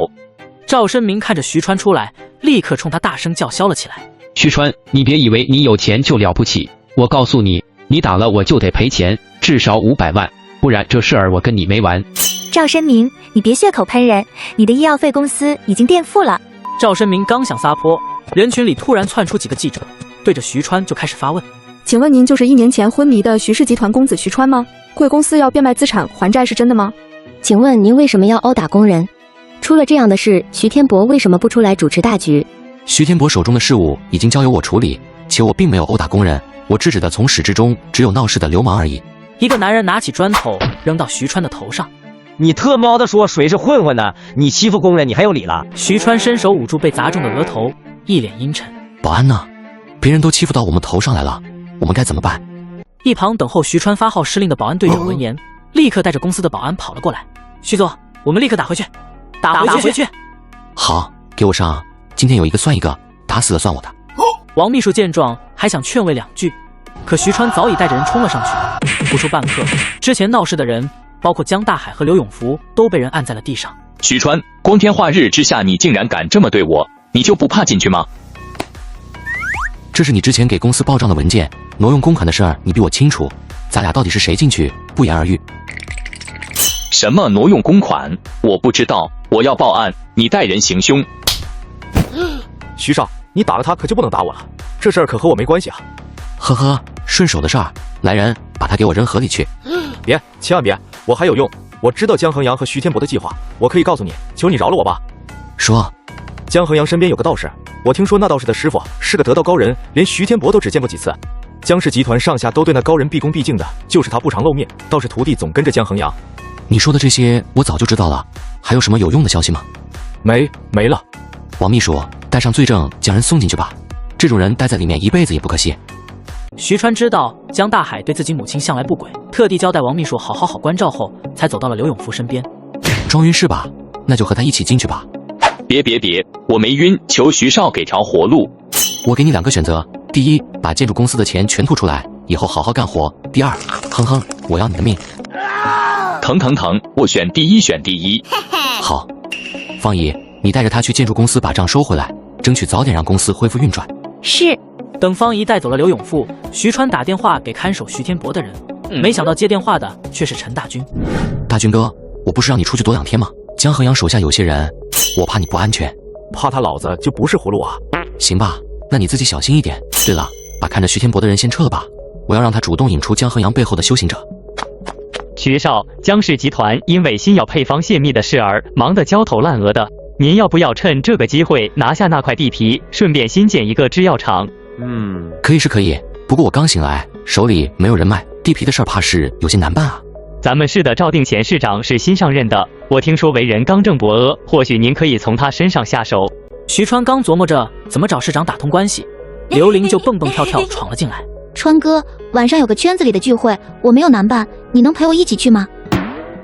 赵申明看着徐川出来，立刻冲他大声叫嚣了起来：“徐川，你别以为你有钱就了不起，我告诉你，你打了我就得赔钱，至少500万，不然这事儿我跟你没完。”赵申明，你别血口喷人，你的医药费公司已经垫付了。赵申明刚想撒泼，人群里突然窜出几个记者，对着徐川就开始发问：“请问您就是1年前昏迷的徐氏集团公子徐川吗？贵公司要变卖资产还债是真的吗？请问您为什么要殴打工人？出了这样的事，徐天博为什么不出来主持大局？”徐天博手中的事务已经交由我处理，且我并没有殴打工人，我制止的从始至终只有闹事的流氓而已。一个男人拿起砖头扔到徐川的头上。你特喵的说谁是混混呢？你欺负工人，你还有理了？徐川伸手捂住被砸中的额头，一脸阴沉。保安呢？别人都欺负到我们头上来了，我们该怎么办？一旁等候徐川发号施令的保安队长闻言，立刻带着公司的保安跑了过来。徐总，我们立刻打回去，打回去。好，给我上！今天有一个算一个，打死了算我的。王秘书见状，还想劝慰2句，可徐川早已带着人冲了上去。不出半刻，之前闹事的人，包括江大海和刘永福，都被人按在了地上。徐川，光天化日之下，你竟然敢这么对我，你就不怕进去吗？这是你之前给公司报账的文件，挪用公款的事儿你比我清楚，咱俩到底是谁进去，不言而喻。什么挪用公款？我不知道，我要报案，你带人行凶。徐少，你打了他可就不能打我了，这事儿可和我没关系啊。呵呵，顺手的事儿，来人，把他给我扔河里去。别，千万别，我还有用，我知道江衡阳和徐天博的计划，我可以告诉你，求你饶了我吧。说，江衡阳身边有个道士，我听说那道士的师傅是个得道高人，连徐天博都只见过几次。江氏集团上下都对那高人毕恭毕敬的，就是他不常露面，倒是徒弟总跟着江衡阳。你说的这些我早就知道了，还有什么有用的消息吗？没了。王秘书，带上罪证将人送进去吧，这种人待在里面一辈子也不可惜。徐川知道江大海对自己母亲向来不轨，特地交代王秘书好关照后，才走到了刘永福身边。装晕是吧？那就和他一起进去吧。别，我没晕，求徐少给条活路。我给你2个选择，第一，把建筑公司的钱全吐出来，以后好好干活。第二，哼哼，我要你的命。疼，我选第一，选第一。好，方姨，你带着他去建筑公司把账收回来，争取早点让公司恢复运转。是。等方姨带走了刘永富，徐川打电话给看守徐天博的人，没想到接电话的却是陈大军。大军哥，我不是让你出去躲2天吗？江河阳手下有些人，我怕你不安全。怕他老子就不是葫芦啊！行吧，那你自己小心一点。对了，把看着徐天博的人先撤了吧，我要让他主动引出江河阳背后的修行者。徐少，江氏集团因为新药配方泄密的事儿忙得焦头烂额的，您要不要趁这个机会拿下那块地皮，顺便新建一个制药厂？可以是可以，不过我刚醒来，手里没有人脉，地皮的事儿怕是有些难办啊。咱们市的赵定贤市长是新上任的，我听说为人刚正不阿，或许您可以从他身上下手。徐川刚琢磨着怎么找市长打通关系，刘玲就蹦蹦跳跳闯了进来。川哥，晚上有个圈子里的聚会，我没有难办，你能陪我一起去吗？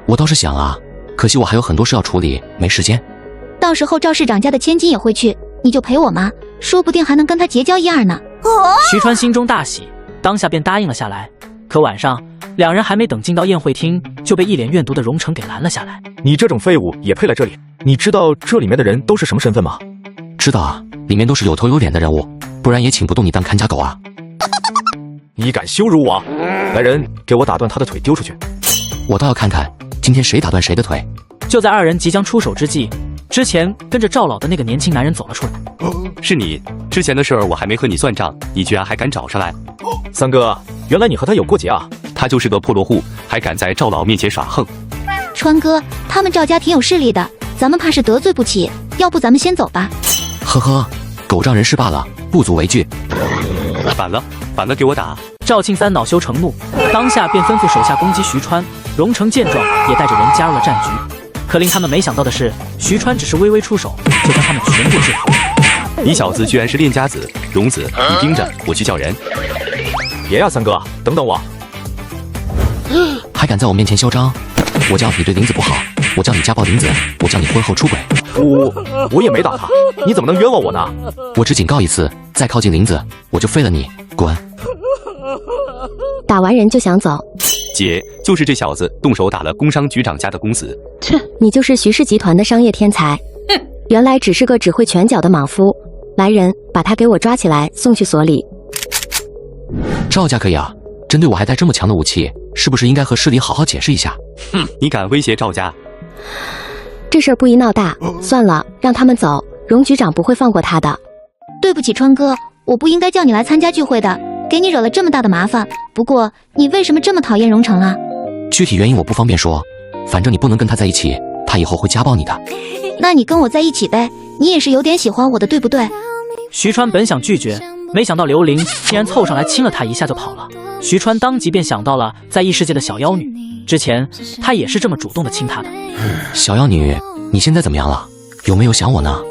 我倒是想啊，可惜我还有很多事要处理，没时间。到时候赵市长家的千金也会去，你就陪我嘛，说不定还能跟他结交一二呢。徐川心中大喜，当下便答应了下来。可晚上两人还没等进到宴会厅，就被一脸怨毒的荣成给拦了下来。你这种废物也配来这里？你知道这里面的人都是什么身份吗？知道啊，里面都是有头有脸的人物，不然也请不动你当看家狗啊。你敢羞辱我？来人，给我打断他的腿丢出去！我倒要看看今天谁打断谁的腿。就在二人即将出手之际，之前跟着赵老的那个年轻男人走了出来。是你，之前的事儿我还没和你算账，你居然还敢找上来。三哥，原来你和他有过节啊？他就是个破落户，还敢在赵老面前耍横。川哥，他们赵家挺有势力的，咱们怕是得罪不起，要不咱们先走吧。呵呵，狗仗人势罢了，不足为惧。反了，给我打！赵庆三恼羞成怒，当下便吩咐手下攻击徐川。荣成见状，也带着人加入了战局。可令他们没想到的是，徐川只是微微出手，就将他们全部制服。你小子居然是练家子，荣子，你盯着，我去叫人。别呀，三哥，等等我！还敢在我面前嚣张！我叫你对林子不好，我叫你家暴林子，我叫你婚后出轨。我也没打他，你怎么能冤枉我呢？我只警告一次，再靠近林子，我就废了你，滚！打完人就想走？姐，就是这小子动手打了工商局长家的公子。切，你就是徐氏集团的商业天才，原来只是个只会拳脚的莽夫。来人，把他给我抓起来，送去所里。赵家可以啊，针对我还带这么强的武器，是不是应该和市里好好解释一下？你敢威胁赵家？这事儿不宜闹大，算了，让他们走。荣局长不会放过他的。对不起，川哥，我不应该叫你来参加聚会的，给你惹了这么大的麻烦。不过，你为什么这么讨厌荣成啊？具体原因我不方便说，反正你不能跟他在一起，他以后会家暴你的。那你跟我在一起呗，你也是有点喜欢我的，对不对？徐川本想拒绝，没想到刘玲竟然凑上来亲了他一下就跑了。徐川当即便想到了在异世界的小妖女，之前他也是这么主动的亲她的。小妖女，你现在怎么样了？有没有想我呢？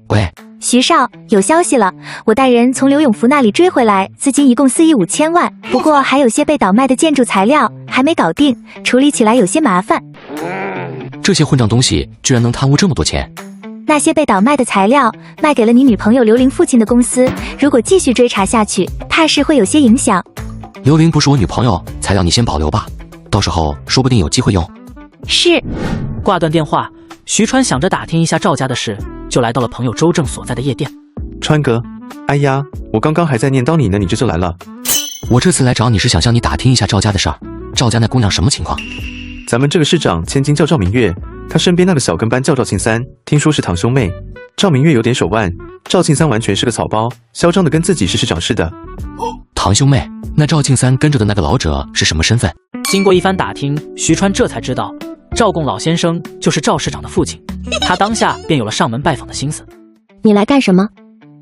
喂，徐少，有消息了，我带人从刘永福那里追回来，资金一共4亿5千万，不过还有些被倒卖的建筑材料还没搞定，处理起来有些麻烦。这些混账东西居然能贪污这么多钱！那些被倒卖的材料卖给了你女朋友刘玲父亲的公司，如果继续追查下去，怕是会有些影响。刘玲不是我女朋友，材料你先保留吧，到时候说不定有机会用。是。挂断电话，徐川想着打听一下赵家的事，就来到了朋友周正所在的夜店。川哥，哎呀，我刚刚还在念叨你呢，你这就来了。我这次来找你是想向你打听一下赵家的事儿。赵家那姑娘什么情况？咱们这个市长千金叫赵明月，他身边那个小跟班叫赵庆三，听说是堂兄妹。赵明月有点手腕，赵庆三完全是个草包，嚣张的跟自己是市长似的。堂兄妹，那赵庆三跟着的那个老者是什么身份？经过一番打听，徐川这才知道，赵贡老先生就是赵市长的父亲。他当下便有了上门拜访的心思。你来干什么？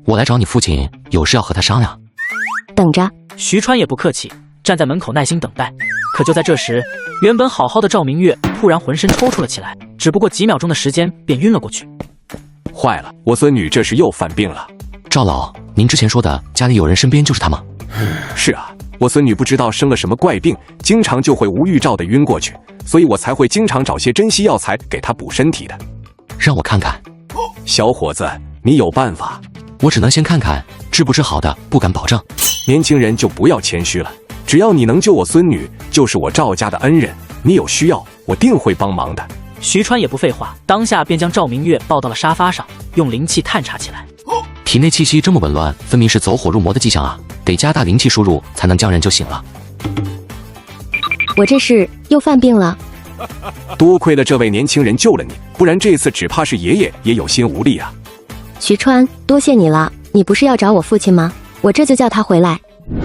我来找你父亲，有事要和他商量。等着。徐川也不客气，站在门口耐心等待。可就在这时，原本好好的赵明月突然浑身抽搐了起来，只不过几秒钟的时间便晕了过去。坏了，我孙女这是又犯病了。赵老，您之前说的家里有人身边就是他吗？是啊，我孙女不知道生了什么怪病，经常就会无预兆的晕过去，所以我才会经常找些珍稀药材给她补身体的。让我看看。小伙子，你有办法？我只能先看看，治不治好的不敢保证。年轻人就不要谦虚了，只要你能救我孙女，就是我赵家的恩人。你有需要，我定会帮忙的。徐川也不废话，当下便将赵明月抱到了沙发上，用灵气探查起来。体内气息这么紊乱，分明是走火入魔的迹象啊！得加大灵气输入，才能将人救醒了。我这是又犯病了。多亏了这位年轻人救了你，不然这次只怕是爷爷也有心无力啊。徐川，多谢你了。你不是要找我父亲吗？我这就叫他回来。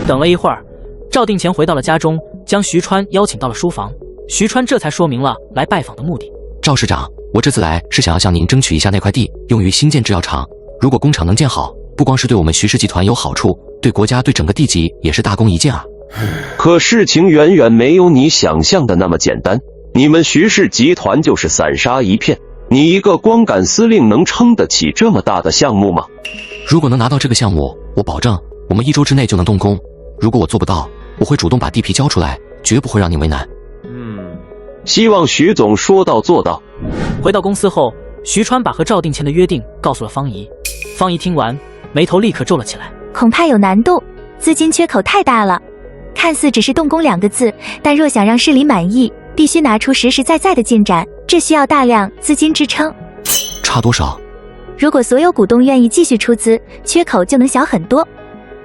等了一会儿，赵定乾回到了家中，将徐川邀请到了书房。徐川这才说明了来拜访的目的。赵市长，我这次来是想要向您争取一下那块地，用于新建制药厂。如果工厂能建好，不光是对我们徐氏集团有好处，对国家对整个地级也是大功一件啊。可事情远远没有你想象的那么简单。你们徐氏集团就是散沙一片，你一个光杆司令能撑得起这么大的项目吗？如果能拿到这个项目，我保证我们1周之内就能动工。如果我做不到，我会主动把地皮交出来，绝不会让您为难。希望徐总说到做到。回到公司后，徐川把和赵定乾的约定告诉了方怡。方怡听完，眉头立刻皱了起来。恐怕有难度，资金缺口太大了。看似只是动工2个字，但若想让市里满意，必须拿出实实在在的进展，这需要大量资金支撑。差多少？如果所有股东愿意继续出资，缺口就能小很多。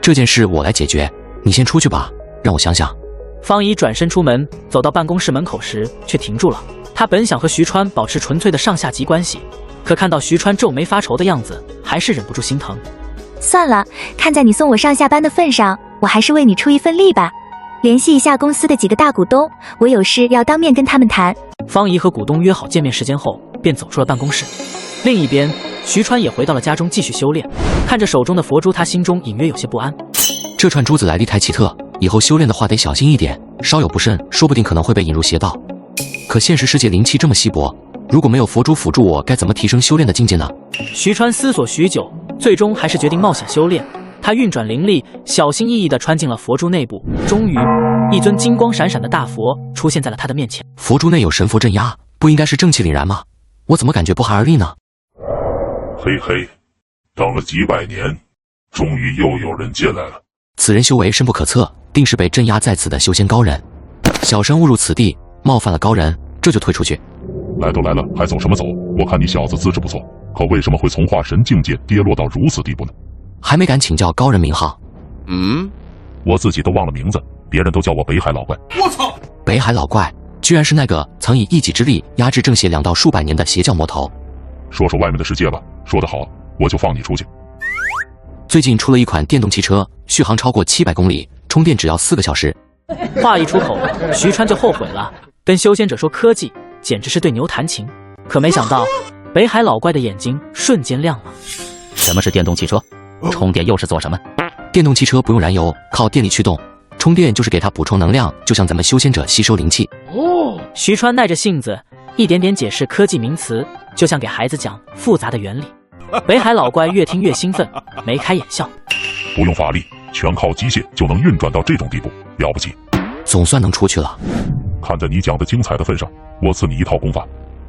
这件事我来解决，你先出去吧，让我想想。方怡转身出门，走到办公室门口时却停住了。他本想和徐川保持纯粹的上下级关系，可看到徐川皱眉发愁的样子，还是忍不住心疼。算了，看在你送我上下班的份上，我还是为你出一份力吧。联系一下公司的几个大股东，我有事要当面跟他们谈。方怡和股东约好见面时间后，便走出了办公室。另一边，徐川也回到了家中继续修炼。看着手中的佛珠，他心中隐约有些不安。这串珠子来历太奇特，以后修炼的话得小心一点，稍有不慎，说不定可能会被引入邪道。可现实世界灵气这么稀薄，如果没有佛珠辅助我，该怎么提升修炼的境界呢？徐川思索许久，最终还是决定冒险修炼。他运转灵力，小心翼翼地穿进了佛珠内部。终于，一尊金光闪闪的大佛出现在了他的面前。佛珠内有神佛镇压，不应该是正气凛然吗？我怎么感觉不寒而栗呢？嘿嘿，等了几百年，终于又有人进来了。此人修为深不可测，定是被镇压在此的修仙高人。小生误入此地，冒犯了高人，这就退出去。来都来了，还走什么走？我看你小子资质不错，可为什么会从化神境界跌落到如此地步呢？还没敢请教高人名号。我自己都忘了名字，别人都叫我北海老怪。我操！北海老怪居然是那个曾以一己之力压制正邪2道数百年的邪教魔头。说说外面的世界吧，说得好，我就放你出去。最近出了一款电动汽车，续航超过700公里，充电只要4个小时。话一出口，徐川就后悔了。跟修仙者说科技，简直是对牛弹琴。可没想到，北海老怪的眼睛瞬间亮了。什么是电动汽车？充电又是做什么？电动汽车不用燃油，靠电力驱动，充电就是给它补充能量，就像咱们修仙者吸收灵气。徐川耐着性子，一点点解释科技名词，就像给孩子讲复杂的原理。北海老怪越听越兴奋，眉开眼笑。不用法力，全靠机械就能运转到这种地步，了不起。总算能出去了。看在你讲的精彩的份上，我赐你一套功法，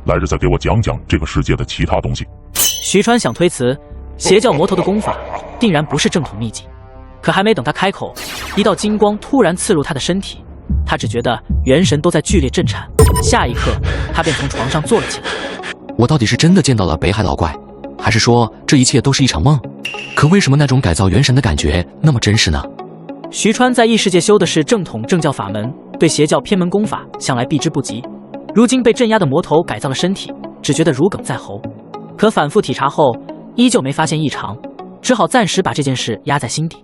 来日再给我讲讲这个世界的其他东西。徐川想推辞，邪教魔头的功法定然不是正统秘籍。可还没等他开口，一道金光突然刺入他的身体，他只觉得元神都在剧烈震颤。下一刻，他便从床上坐了起来。我到底是真的见到了北海老怪，还是说这一切都是一场梦？可为什么那种改造元神的感觉那么真实呢？徐川在异世界修的是正统正教法门，对邪教偏门功法向来避之不及。如今被镇压的魔头改造了身体，只觉得如鲠在喉。可反复体察后，依旧没发现异常，只好暂时把这件事压在心底。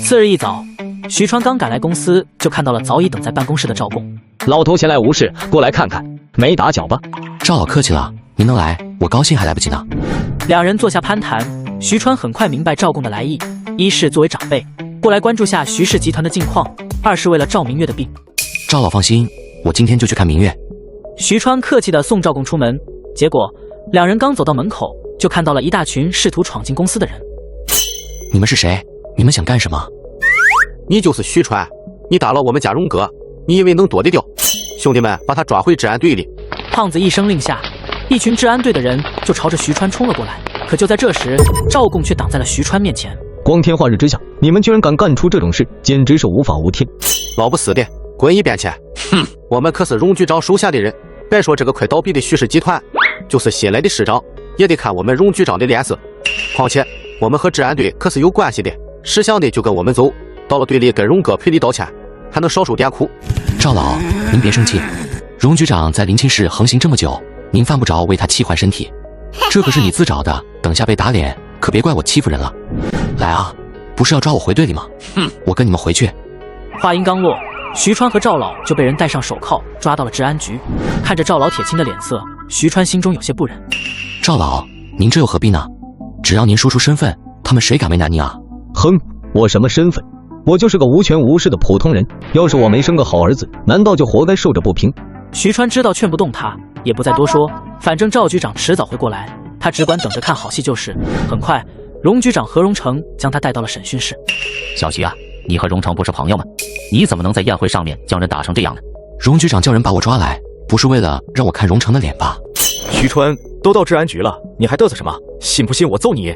次日一早，徐川刚赶来公司，就看到了早已等在办公室的赵贡。老头闲来无事，过来看看，没打搅吧？赵老客气了，您能来，我高兴还来不及呢。两人坐下攀谈，徐川很快明白赵贡的来意，一是作为长辈过来关注下徐氏集团的近况，二是为了赵明月的病。赵老放心，我今天就去看明月。徐川客气地送赵贡出门，结果两人刚走到门口，就看到了一大群试图闯进公司的人。你们是谁？你们想干什么？你就是徐川，你打了我们家荣哥，你以为能躲得掉？兄弟们，把他抓回治安队里。胖子一声令下，一群治安队的人就朝着徐川冲了过来。可就在这时，赵贡却挡在了徐川面前。光天化日之下，你们居然敢干出这种事，简直是无法无天！老不死的，滚一边去！哼，我们可是荣局长属下的人，别说这个快倒闭的徐氏集团，就是新来的市长，也得看我们荣局长的脸色。况且我们和治安队可是有关系的，识相的就跟我们走，到了队里跟荣哥赔礼道歉，还能少受点苦。赵老，您别生气，荣局长在临清市横行这么久，您犯不着为他气坏身体，这可是你自找的，等下被打脸，可别怪我欺负人了。来啊，不是要抓我回队里吗？我跟你们回去。话音刚落，徐川和赵老就被人戴上手铐抓到了治安局。看着赵老铁青的脸色，徐川心中有些不忍。赵老，您这又何必呢？只要您说出身份，他们谁敢为难您啊？哼，我什么身份？我就是个无权无势的普通人。要是我没生个好儿子，难道就活该受着不平？徐川知道劝不动他，也不再多说，反正赵局长迟早会过来，他只管等着看好戏就是。很快，荣局长何荣成将他带到了审讯室。小徐啊，你和荣成不是朋友吗？你怎么能在宴会上面将人打成这样呢？荣局长叫人把我抓来，不是为了让我看荣成的脸吧？徐川，都到治安局了，你还嘚瑟什么？信不信我揍你？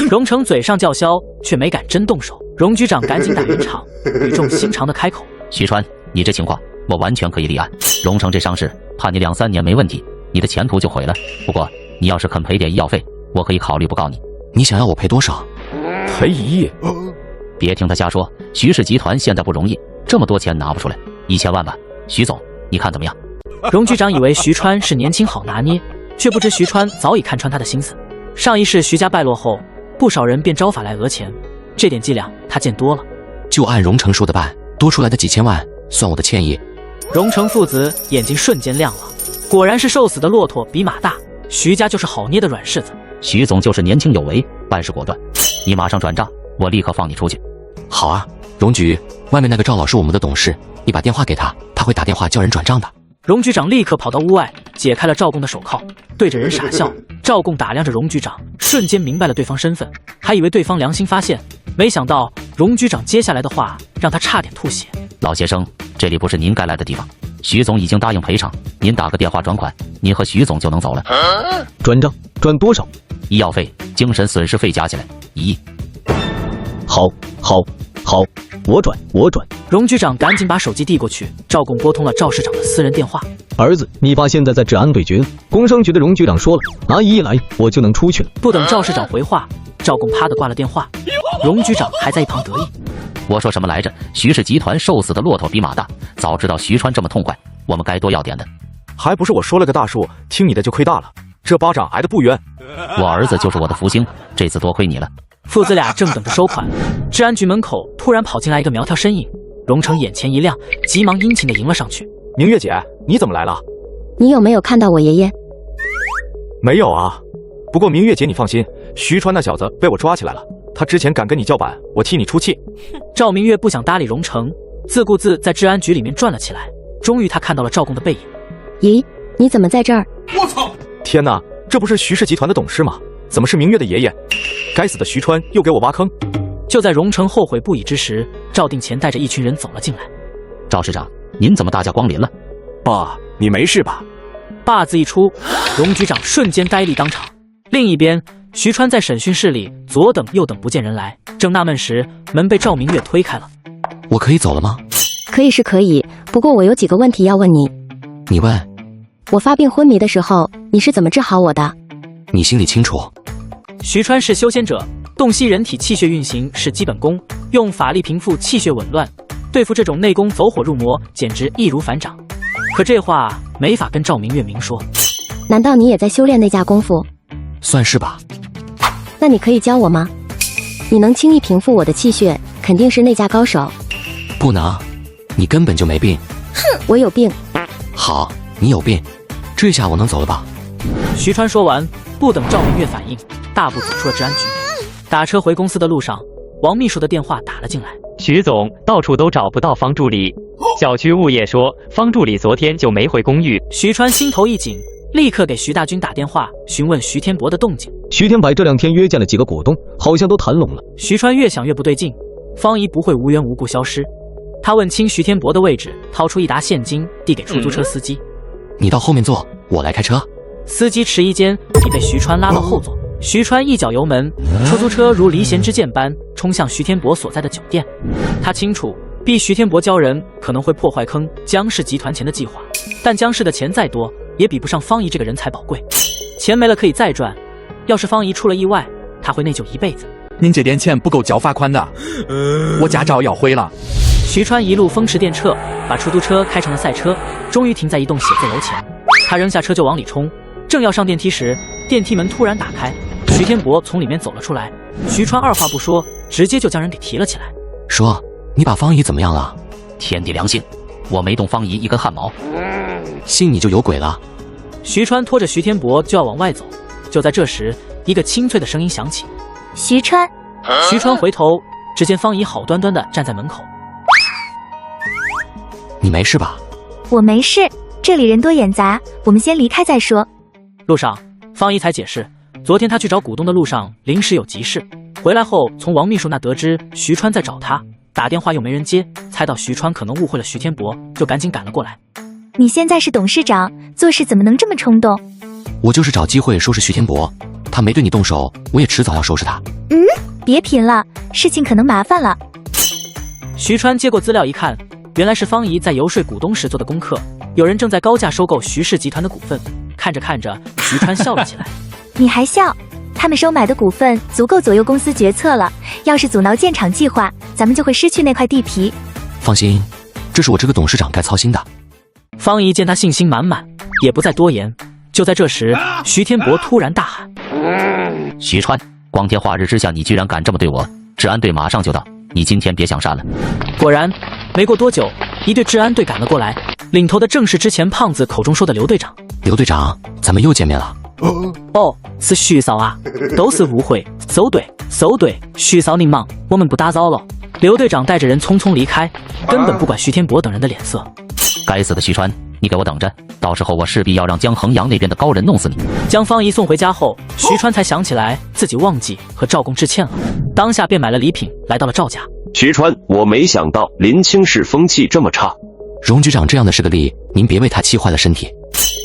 荣成嘴上叫嚣，却没敢真动手。荣局长赶紧打圆场，语重心长的开口：徐川，你这情况我完全可以立案，荣成这伤势判你2-3年没问题，你的前途就毁了。不过你要是肯赔点医药费，我可以考虑不告你。你想要我赔多少？赔1亿？别听他瞎说，徐氏集团现在不容易，这么多钱拿不出来，1000万吧。徐总，你看怎么样？荣局长以为徐川是年轻好拿捏，却不知徐川早已看穿他的心思。上一世徐家败落后，不少人便招法来讹钱，这点伎俩他见多了。就按荣成说的办，多出来的几千万算我的歉意。荣成父子眼睛瞬间亮了，果然是瘦死的骆驼比马大，徐家就是好捏的软柿子。徐总就是年轻有为，办事果断，你马上转账，我立刻放你出去。好啊，荣局，外面那个赵老是我们的董事，你把电话给他，他会打电话叫人转账的。荣局长立刻跑到屋外，解开了赵贡的手铐，对着人傻笑。赵贡打量着荣局长，瞬间明白了对方身份，还以为对方良心发现，没想到荣局长接下来的话让他差点吐血。老先生，这里不是您该来的地方，徐总已经答应赔偿，您打个电话转款，您和徐总就能走了。转账转多少？医药费、精神损失费加起来1亿。好，我转。荣局长赶紧把手机递过去，赵贡拨通了赵市长的私人电话。儿子，你爸现在在治安对决，工商局的荣局长说了，拿1亿来，我就能出去了。不等赵市长回话，赵贡啪的挂了电话。荣局长还在一旁得意。我说什么来着？徐氏集团瘦死的骆驼比马大，早知道徐川这么痛快，我们该多要点的。还不是我说了个大数，听你的就亏大了，这巴掌挨得不冤。我儿子就是我的福星，这次多亏你了。父子俩正等着收款，治安局门口突然跑进来一个苗条身影，荣成眼前一亮，急忙殷勤地迎了上去。明月姐，你怎么来了？你有没有看到我爷爷？没有啊，不过明月姐你放心，徐川那小子被我抓起来了，他之前敢跟你叫板，我替你出气。赵明月不想搭理荣成，自顾自在治安局里面转了起来。终于他看到了赵贡的背影。咦，你怎么在这儿？我操！天哪，这不是徐氏集团的董事吗？怎么是明月的爷爷？该死的徐川又给我挖坑！就在荣成后悔不已之时，赵定乾带着一群人走了进来。赵市长，您怎么大驾光临了？爸，你没事吧？爸字一出，荣局长瞬间呆立当场。另一边，徐川在审讯室里左等右等不见人来，正纳闷时，门被赵明月推开了。我可以走了吗？可以是可以，不过我有几个问题要问你。你问。我发病昏迷的时候，你是怎么治好我的？你心里清楚。徐川是修仙者，洞悉人体气血运行是基本功，用法力平复气血紊乱，对付这种内功走火入魔，简直易如反掌。可这话没法跟赵明月明说。难道你也在修炼那架功夫？算是吧。那你可以教我吗？你能轻易平复我的气血，肯定是那架高手。不能，你根本就没病。哼，我有病。好，你有病，这下我能走了吧？徐川说完，不等赵明月反应，大步走出了治安局。打车回公司的路上，王秘书的电话打了进来。徐总，到处都找不到方助理。小区物业说，方助理昨天就没回公寓。徐川心头一紧，立刻给徐大军打电话询问徐天博的动静。徐天柏这2天约见了几个股东，好像都谈拢了。徐川越想越不对劲，方姨不会无缘无故消失。他问清徐天博的位置，掏出1沓现金递给出租车司机。你到后面坐，我来开车。司机迟疑间已被徐川拉到后座。徐川一脚油门，出租车如离弦之箭般冲向徐天博所在的酒店。他清楚，逼徐天博交人可能会破坏坑江氏集团前的计划，但江氏的钱再多，也比不上方怡这个人才宝贵。钱没了可以再赚，要是方怡出了意外，他会内疚一辈子。您这点钱不够交罚款的，我驾照要毁了。徐川一路风驰电掣，把出租车开成了赛车，终于停在一栋写字楼前。他扔下车就往里冲，正要上电梯时，电梯门突然打开，徐天博从里面走了出来。徐川二话不说，直接就将人给提了起来。说，你把方怡怎么样了？天地良心，我没动方怡一根汗毛。信你就有鬼了。徐川拖着徐天博就要往外走，就在这时，一个清脆的声音响起：“徐川。”徐川回头，只见方怡好端端的站在门口。你没事吧？我没事，这里人多眼杂，我们先离开再说。路上，方怡才解释，昨天他去找股东的路上临时有急事，回来后从王秘书那得知徐川在找他，打电话又没人接，猜到徐川可能误会了徐天博，就赶紧赶了过来。你现在是董事长，做事怎么能这么冲动？我就是找机会收拾徐天博，他没对你动手，我也迟早要收拾他。别贫了，事情可能麻烦了。徐川接过资料一看，原来是方怡在游说股东时做的功课，有人正在高价收购徐氏集团的股份。看着看着，徐川笑了起来。你还笑？他们收买的股份足够左右公司决策了，要是阻挠建厂计划，咱们就会失去那块地皮。放心，这是我这个董事长该操心的。方怡见他信心满满，也不再多言。就在这时，徐天博突然大喊：“徐川，光天化日之下，你居然敢这么对我！治安队马上就到，你今天别想闪了。”果然，没过多久，一队治安队赶了过来，领头的正是之前胖子口中说的刘队长。刘队长，咱们又见面了。哦，是徐少啊，都是误会。收队，收队，徐少您忙，我们不打扰了。刘队长带着人匆匆离开，根本不管徐天博等人的脸色。该死的徐川，你给我等着，到时候我势必要让江衡阳那边的高人弄死你。将方怡送回家后，徐川才想起来自己忘记和赵公致歉了，当下便买了礼品来到了赵家。徐川，我没想到临清市风气这么差。荣局长这样的是个例，您别为他气坏了身体。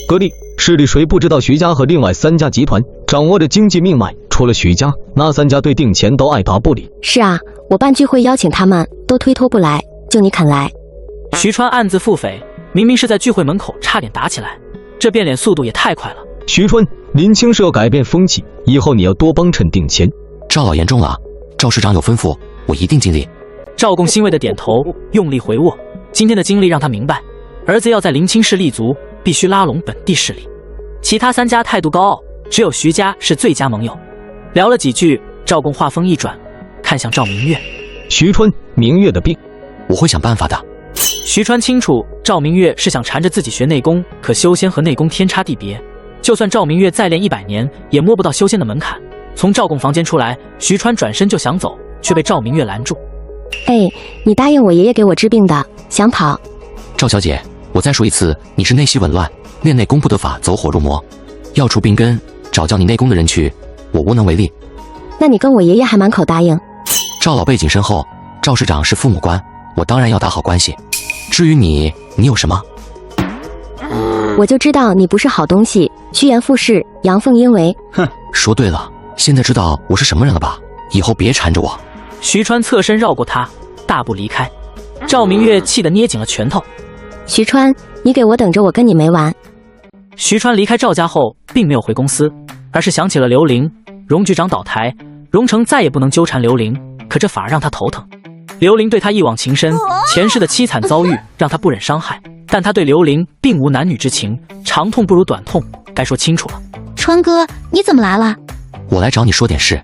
各地市里谁不知道徐家和另外3家集团掌握着经济命脉？除了徐家，那3家对定钱都爱答不理。是啊，我办聚会邀请他们，都推脱不来，就你肯来。徐川暗自腹诽，明明是在聚会门口差点打起来，这变脸速度也太快了。徐川，林清是要改变风气，以后你要多帮衬定钱。赵老言重了，赵市长有吩咐，我一定尽力。赵公欣慰的点头，用力回握。今天的经历让他明白，儿子要在临清市立足，必须拉拢本地势力。其他3家态度高傲，只有徐家是最佳盟友。聊了几句，赵公话锋一转，看向赵明月。徐川，明月的病，我会想办法的。徐川清楚赵明月是想缠着自己学内功，可修仙和内功天差地别，就算赵明月再练100年，也摸不到修仙的门槛。从赵公房间出来，徐川转身就想走，却被赵明月拦住。哎，你答应我爷爷给我治病的，想跑？赵小姐，我再说一次，你是内息紊乱，练内功不得法，走火入魔，要除病根，找教你内功的人去，我无能为力。那你跟我爷爷还满口答应。赵老背景深厚，赵市长是父母官，我当然要打好关系。至于你有什么？我就知道你不是好东西，趋炎附势，阳奉阴违。哼，说对了，现在知道我是什么人了吧？以后别缠着我。徐川侧身绕过他，大步离开。赵明月气得捏紧了拳头。徐川，你给我等着，我跟你没完。徐川离开赵家后，并没有回公司，而是想起了刘玲。荣局长倒台，荣成再也不能纠缠刘玲，可这反而让他头疼。刘玲对他一往情深，前世的凄惨遭遇让他不忍伤害，但他对刘玲并无男女之情，长痛不如短痛，该说清楚了。川哥，你怎么来了？我来找你说点事。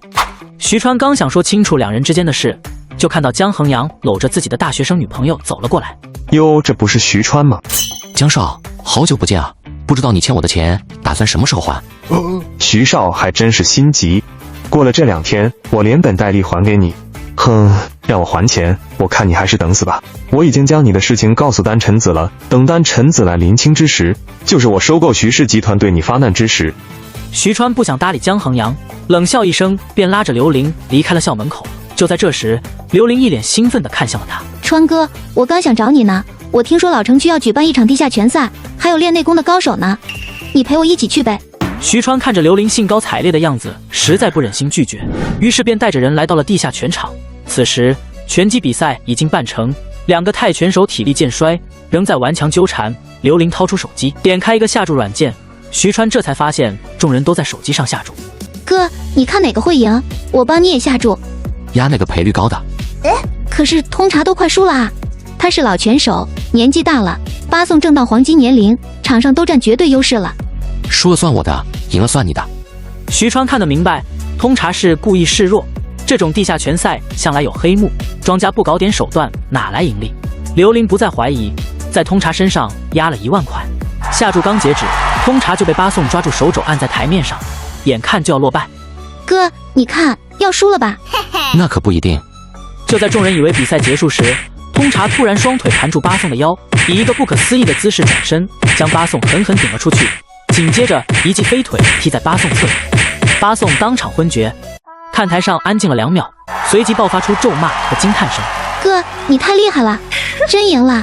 徐川刚想说清楚两人之间的事，就看到江衡阳搂着自己的大学生女朋友走了过来。哟，这不是徐川吗？江少，好久不见啊！不知道你欠我的钱打算什么时候还？徐少还真是心急，过了这2天，我连本带利还给你。哼，让我还钱，我看你还是等死吧。我已经将你的事情告诉丹臣子了，等丹臣子来临清之时，就是我收购徐氏集团对你发难之时。徐川不想搭理江衡阳，冷笑一声，便拉着刘玲离开了校门口。就在这时，刘玲一脸兴奋地看向了他。川哥，我刚想找你呢，我听说老城区要举办一场地下拳赛，还有练内功的高手呢，你陪我一起去呗。徐川看着刘玲兴高采烈的样子，实在不忍心拒绝，于是便带着人来到了地下拳场。此时拳击比赛已经半程，两个泰拳手体力渐衰，仍在顽强纠缠。刘玲掏出手机，点开一个下注软件，徐川这才发现众人都在手机上下注。哥，你看哪个会赢？我帮你也下注。压那个赔率高的。可是通茶都快输了啊！他是老拳手，年纪大了，八送正到黄金年龄，场上都占绝对优势了。输了算我的，赢了算你的。徐川看得明白，通茶是故意示弱。这种地下拳赛向来有黑幕，庄家不搞点手段，哪来盈利？刘玲不再怀疑，在通茶身上压了1万块。下注刚截止，通茶就被八送抓住手肘按在台面上，眼看就要落败。哥，你看要输了吧？那可不一定。就在众人以为比赛结束时，通茶突然双腿盘住八送的腰，以一个不可思议的姿势转身，将八送狠狠顶了出去。紧接着一记飞腿踢在八送侧脸，八送当场昏厥。看台上安静了2秒，随即爆发出咒骂和惊叹声。哥，你太厉害了，真赢了！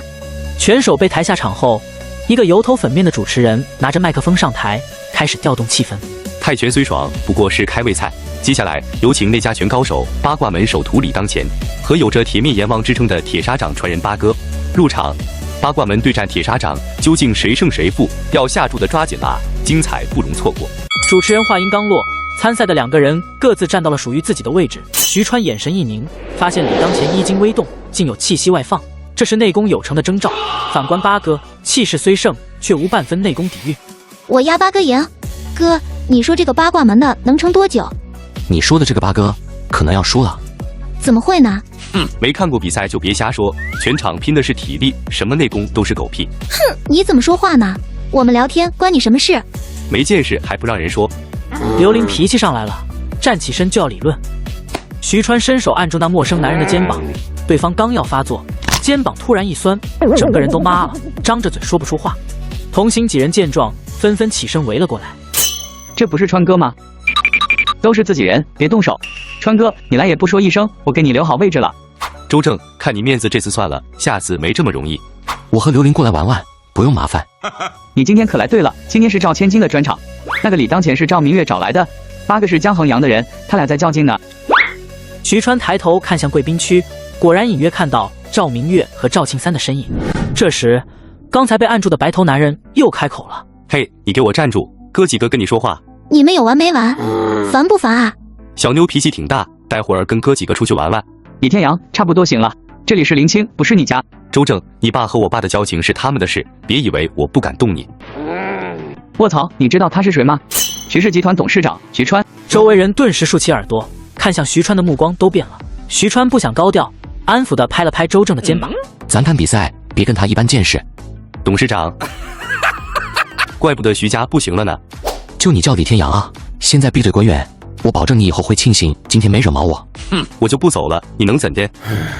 拳手被抬下场后，一个油头粉面的主持人拿着麦克风上台，开始调动气氛。泰拳虽爽，不过是开胃菜。接下来有请内家拳高手八卦门首徒李当前和有着铁面阎王之称的铁砂掌传人八哥入场。八卦门对战铁砂掌，究竟谁胜谁负？要下注的抓紧啦，精彩不容错过。主持人话音刚落，参赛的2个人各自站到了属于自己的位置。徐川眼神一凝，发现李当前衣襟微动，竟有气息外放，这是内功有成的征兆。反观八哥，气势虽盛，却无半分内功底蕴。我压八哥赢。哥，你说这个八卦门的能撑多久？你说的这个八哥可能要输了。怎么会呢？没看过比赛就别瞎说，全场拼的是体力，什么内功都是狗屁。哼，你怎么说话呢？我们聊天关你什么事？没见识还不让人说。刘玲脾气上来了，站起身就要理论。徐川伸手按住那陌生男人的肩膀，对方刚要发作，肩膀突然一酸，整个人都麻了，张着嘴说不出话。同行几人见状，纷纷起身围了过来。这不是川哥吗？都是自己人，别动手。川哥，你来也不说一声，我给你留好位置了。周正，看你面子这次算了，下次没这么容易。我和刘玲过来玩玩，不用麻烦。你今天可来对了，今天是赵千金的专场。那个李当前是赵明月找来的，八个是江衡阳的人，他俩在较劲呢。徐川抬头看向贵宾区，果然隐约看到赵明月和赵庆三的身影。这时，刚才被按住的白头男人又开口了：“嘿，你给我站住！哥几个跟你说话。”你们有完没完？烦不烦啊？小妞脾气挺大，待会儿跟哥几个出去玩玩。李天阳，差不多行了，这里是林清，不是你家。周正，你爸和我爸的交情是他们的事，别以为我不敢动你。卧槽，你知道他是谁吗？徐氏集团董事长徐川。周围人顿时竖起耳朵，看向徐川的目光都变了。徐川不想高调，安抚地拍了拍周正的肩膀：“咱看比赛，别跟他一般见识。”董事长，怪不得徐家不行了呢。就你叫李天阳啊！现在闭嘴滚远！我保证你以后会庆幸今天没惹毛我。我就不走了，你能怎的？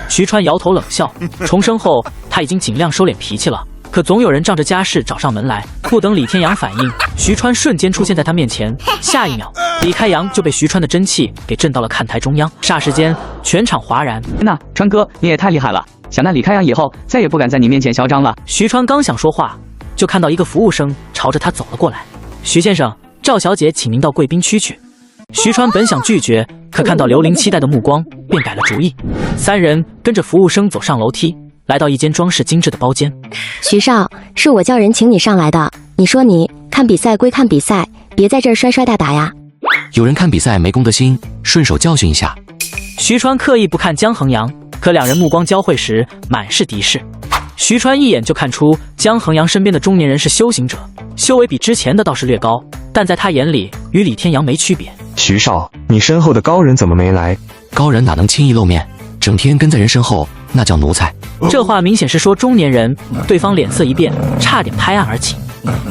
徐川摇头冷笑，重生后他已经尽量收敛脾气了，可总有人仗着家事找上门来。不等李天阳反应，徐川瞬间出现在他面前，下一秒，李开阳就被徐川的真气给震到了看台中央。霎时间，全场哗然。那川哥，你也太厉害了！想那李开阳以后再也不敢在你面前嚣张了。徐川刚想说话，就看到一个服务生朝着他走了过来。徐先生，赵小姐请您到贵宾区去。徐川本想拒绝，可看到刘玲期待的目光，便改了主意。3人跟着服务生走上楼梯，来到一间装饰精致的包间。徐少，是我叫人请你上来的。你说你看比赛归看比赛，别在这儿摔摔打打呀。有人看比赛没公德心，顺手教训一下。徐川刻意不看江衡阳，可2人目光交汇时，满是敌视。徐川一眼就看出江衡阳身边的中年人是修行者，修为比之前的倒是略高，但在他眼里与李天阳没区别。徐少，你身后的高人怎么没来？高人哪能轻易露面？整天跟在人身后，那叫奴才。这话明显是说中年人，对方脸色一变，差点拍案而起。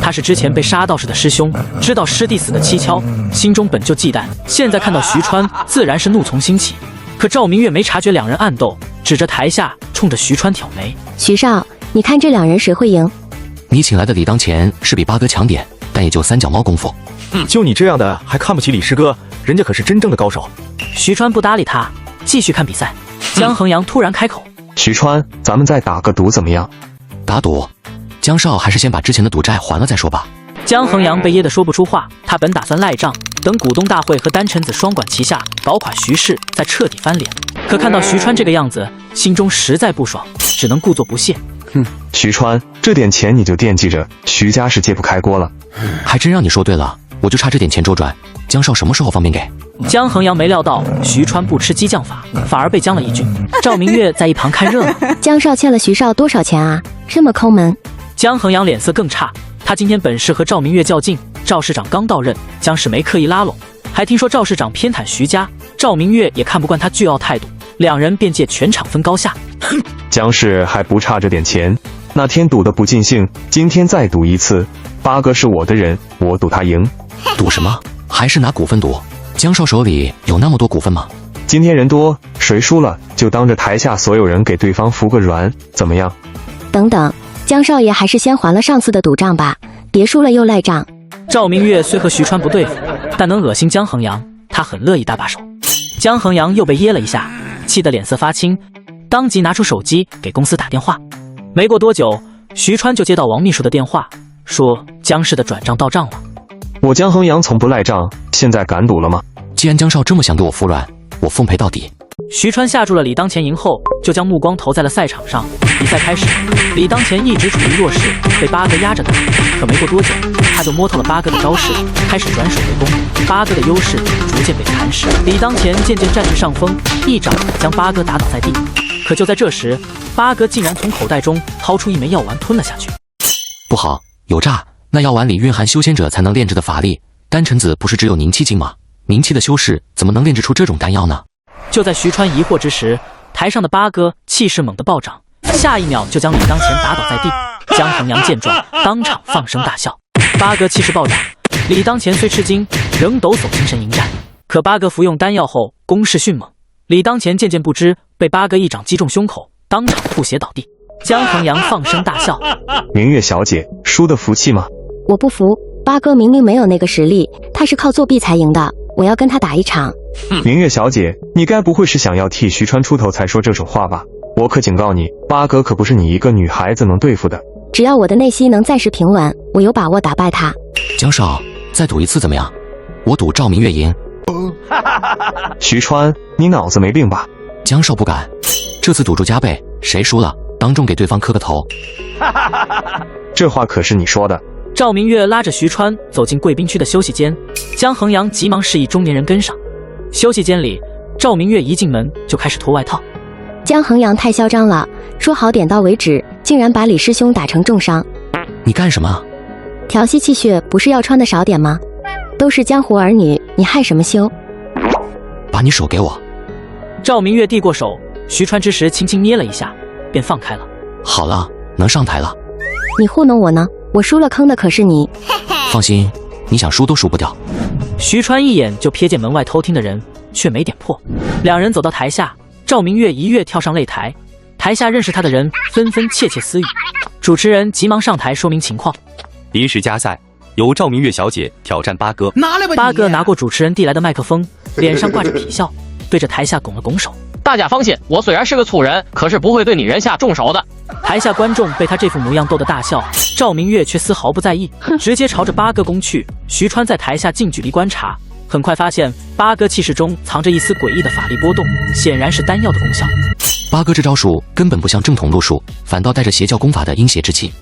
他是之前被杀道士的师兄，知道师弟死的蹊跷，心中本就忌惮，现在看到徐川，自然是怒从心起。可赵明月没察觉2人暗斗，指着台下冲着徐川挑眉：“徐少，你看这2人谁会赢？”你请来的李当前是比八哥强点，但也就3脚猫功夫。就你这样的还看不起李师哥，人家可是真正的高手。徐川不搭理他，继续看比赛。江衡阳突然开口：“徐川，咱们再打个赌怎么样？”打赌？江少还是先把之前的赌债还了再说吧。江衡阳被噎得说不出话，他本打算赖账，等股东大会和丹臣子双管齐下，搞垮徐氏，再彻底翻脸。可看到徐川这个样子，心中实在不爽，只能故作不屑。徐川，这点钱你就惦记着，徐家是揭不开锅了。还真让你说对了，我就差这点钱周转，江少什么时候方便给？江衡阳没料到徐川不吃激将法，反而被将了一军。赵明月在一旁看热闹。江少欠了徐少多少钱啊？这么抠门。江衡阳脸色更差，他今天本是和赵明月较劲，赵市长刚到任，江氏没刻意拉拢，还听说赵市长偏袒徐家，赵明月也看不惯他倨傲态度，两人便借全场分高下。江氏还不差这点钱，那天赌得不尽兴，今天再赌一次。八哥是我的人，我赌他赢。赌什么？还是拿股份赌？江少手里有那么多股份吗？今天人多，谁输了就当着台下所有人给对方服个软，怎么样？等等，江少爷还是先还了上次的赌账吧，别输了又赖账。赵明月虽和徐川不对付，但能恶心江衡阳，他很乐意搭把手。江衡阳又被噎了一下，气得脸色发青，当即拿出手机给公司打电话。没过多久，徐川就接到王秘书的电话，说江氏的转账到账了。我江衡阳从不赖账，现在敢赌了吗？既然江少这么想给我服软，我奉陪到底。徐川下注了李当前赢后，就将目光投在了赛场上。比赛开始，李当前一直处于弱势，被八哥压着打。可没过多久，他就摸透了八哥的招式，开始转手为攻。八哥的优势逐渐被蚕食，李当前渐渐占据上风，一掌将八哥打倒在地。可就在这时，八哥竟然从口袋中掏出一枚药丸吞了下去。不好，有诈！那药丸里蕴含修仙者才能炼制的法力，丹臣子不是只有凝气境吗？凝气的修士怎么能炼制出这种丹药呢？就在徐川疑惑之时，台上的八哥气势猛地暴涨，下一秒就将李当前打倒在地。江衡阳见状，当场放声大笑。八哥气势暴涨，李当前虽吃惊，仍抖擞精神迎战。可八哥服用丹药后攻势迅猛，李当前渐渐不知，被八哥一掌击中胸口，当场吐血倒地。江衡阳放声大笑：明月小姐，输得服气吗？我不服，八哥明明没有那个实力，他是靠作弊才赢的，我要跟他打一场。明月小姐，你该不会是想要替徐川出头才说这种话吧？我可警告你，八哥可不是你一个女孩子能对付的。只要我的内心能暂时平稳，我有把握打败他。江少，再赌一次怎么样？我赌赵明月赢。徐川，你脑子没病吧？江少不敢，这次赌注加倍，谁输了当众给对方磕个头。这话可是你说的。赵明月拉着徐川走进贵宾区的休息间，江衡阳急忙示意中年人跟上。休息间里，赵明月一进门就开始脱外套。江衡阳太嚣张了，说好点到为止，竟然把李师兄打成重伤。你干什么？调息气血不是要穿的少点吗？都是江湖儿女，你害什么羞？把你手给我。赵明月递过手，徐川之时轻轻捏了一下，便放开了。好了，能上台了。你糊弄我呢？我输了坑的可是你。放心，你想输都输不掉。徐川一眼就瞥见门外偷听的人，却没点破。两人走到台下，赵明月一跃跳上擂台，台下认识他的人纷纷窃窃私语。主持人急忙上台说明情况。临时加赛，由赵明月小姐挑战八哥。八哥拿过主持人递来的麦克风，脸上挂着痞笑，对着台下拱了拱手。大家放心，我虽然是个粗人，可是不会对你人下重手的。台下观众被他这副模样逗得大笑，赵明月却丝毫不在意，直接朝着八哥攻去。徐川在台下近距离观察，很快发现八哥气势中藏着一丝诡异的法力波动，显然是丹药的功效。八哥这招数根本不像正统路数，反倒带着邪教功法的阴邪之气。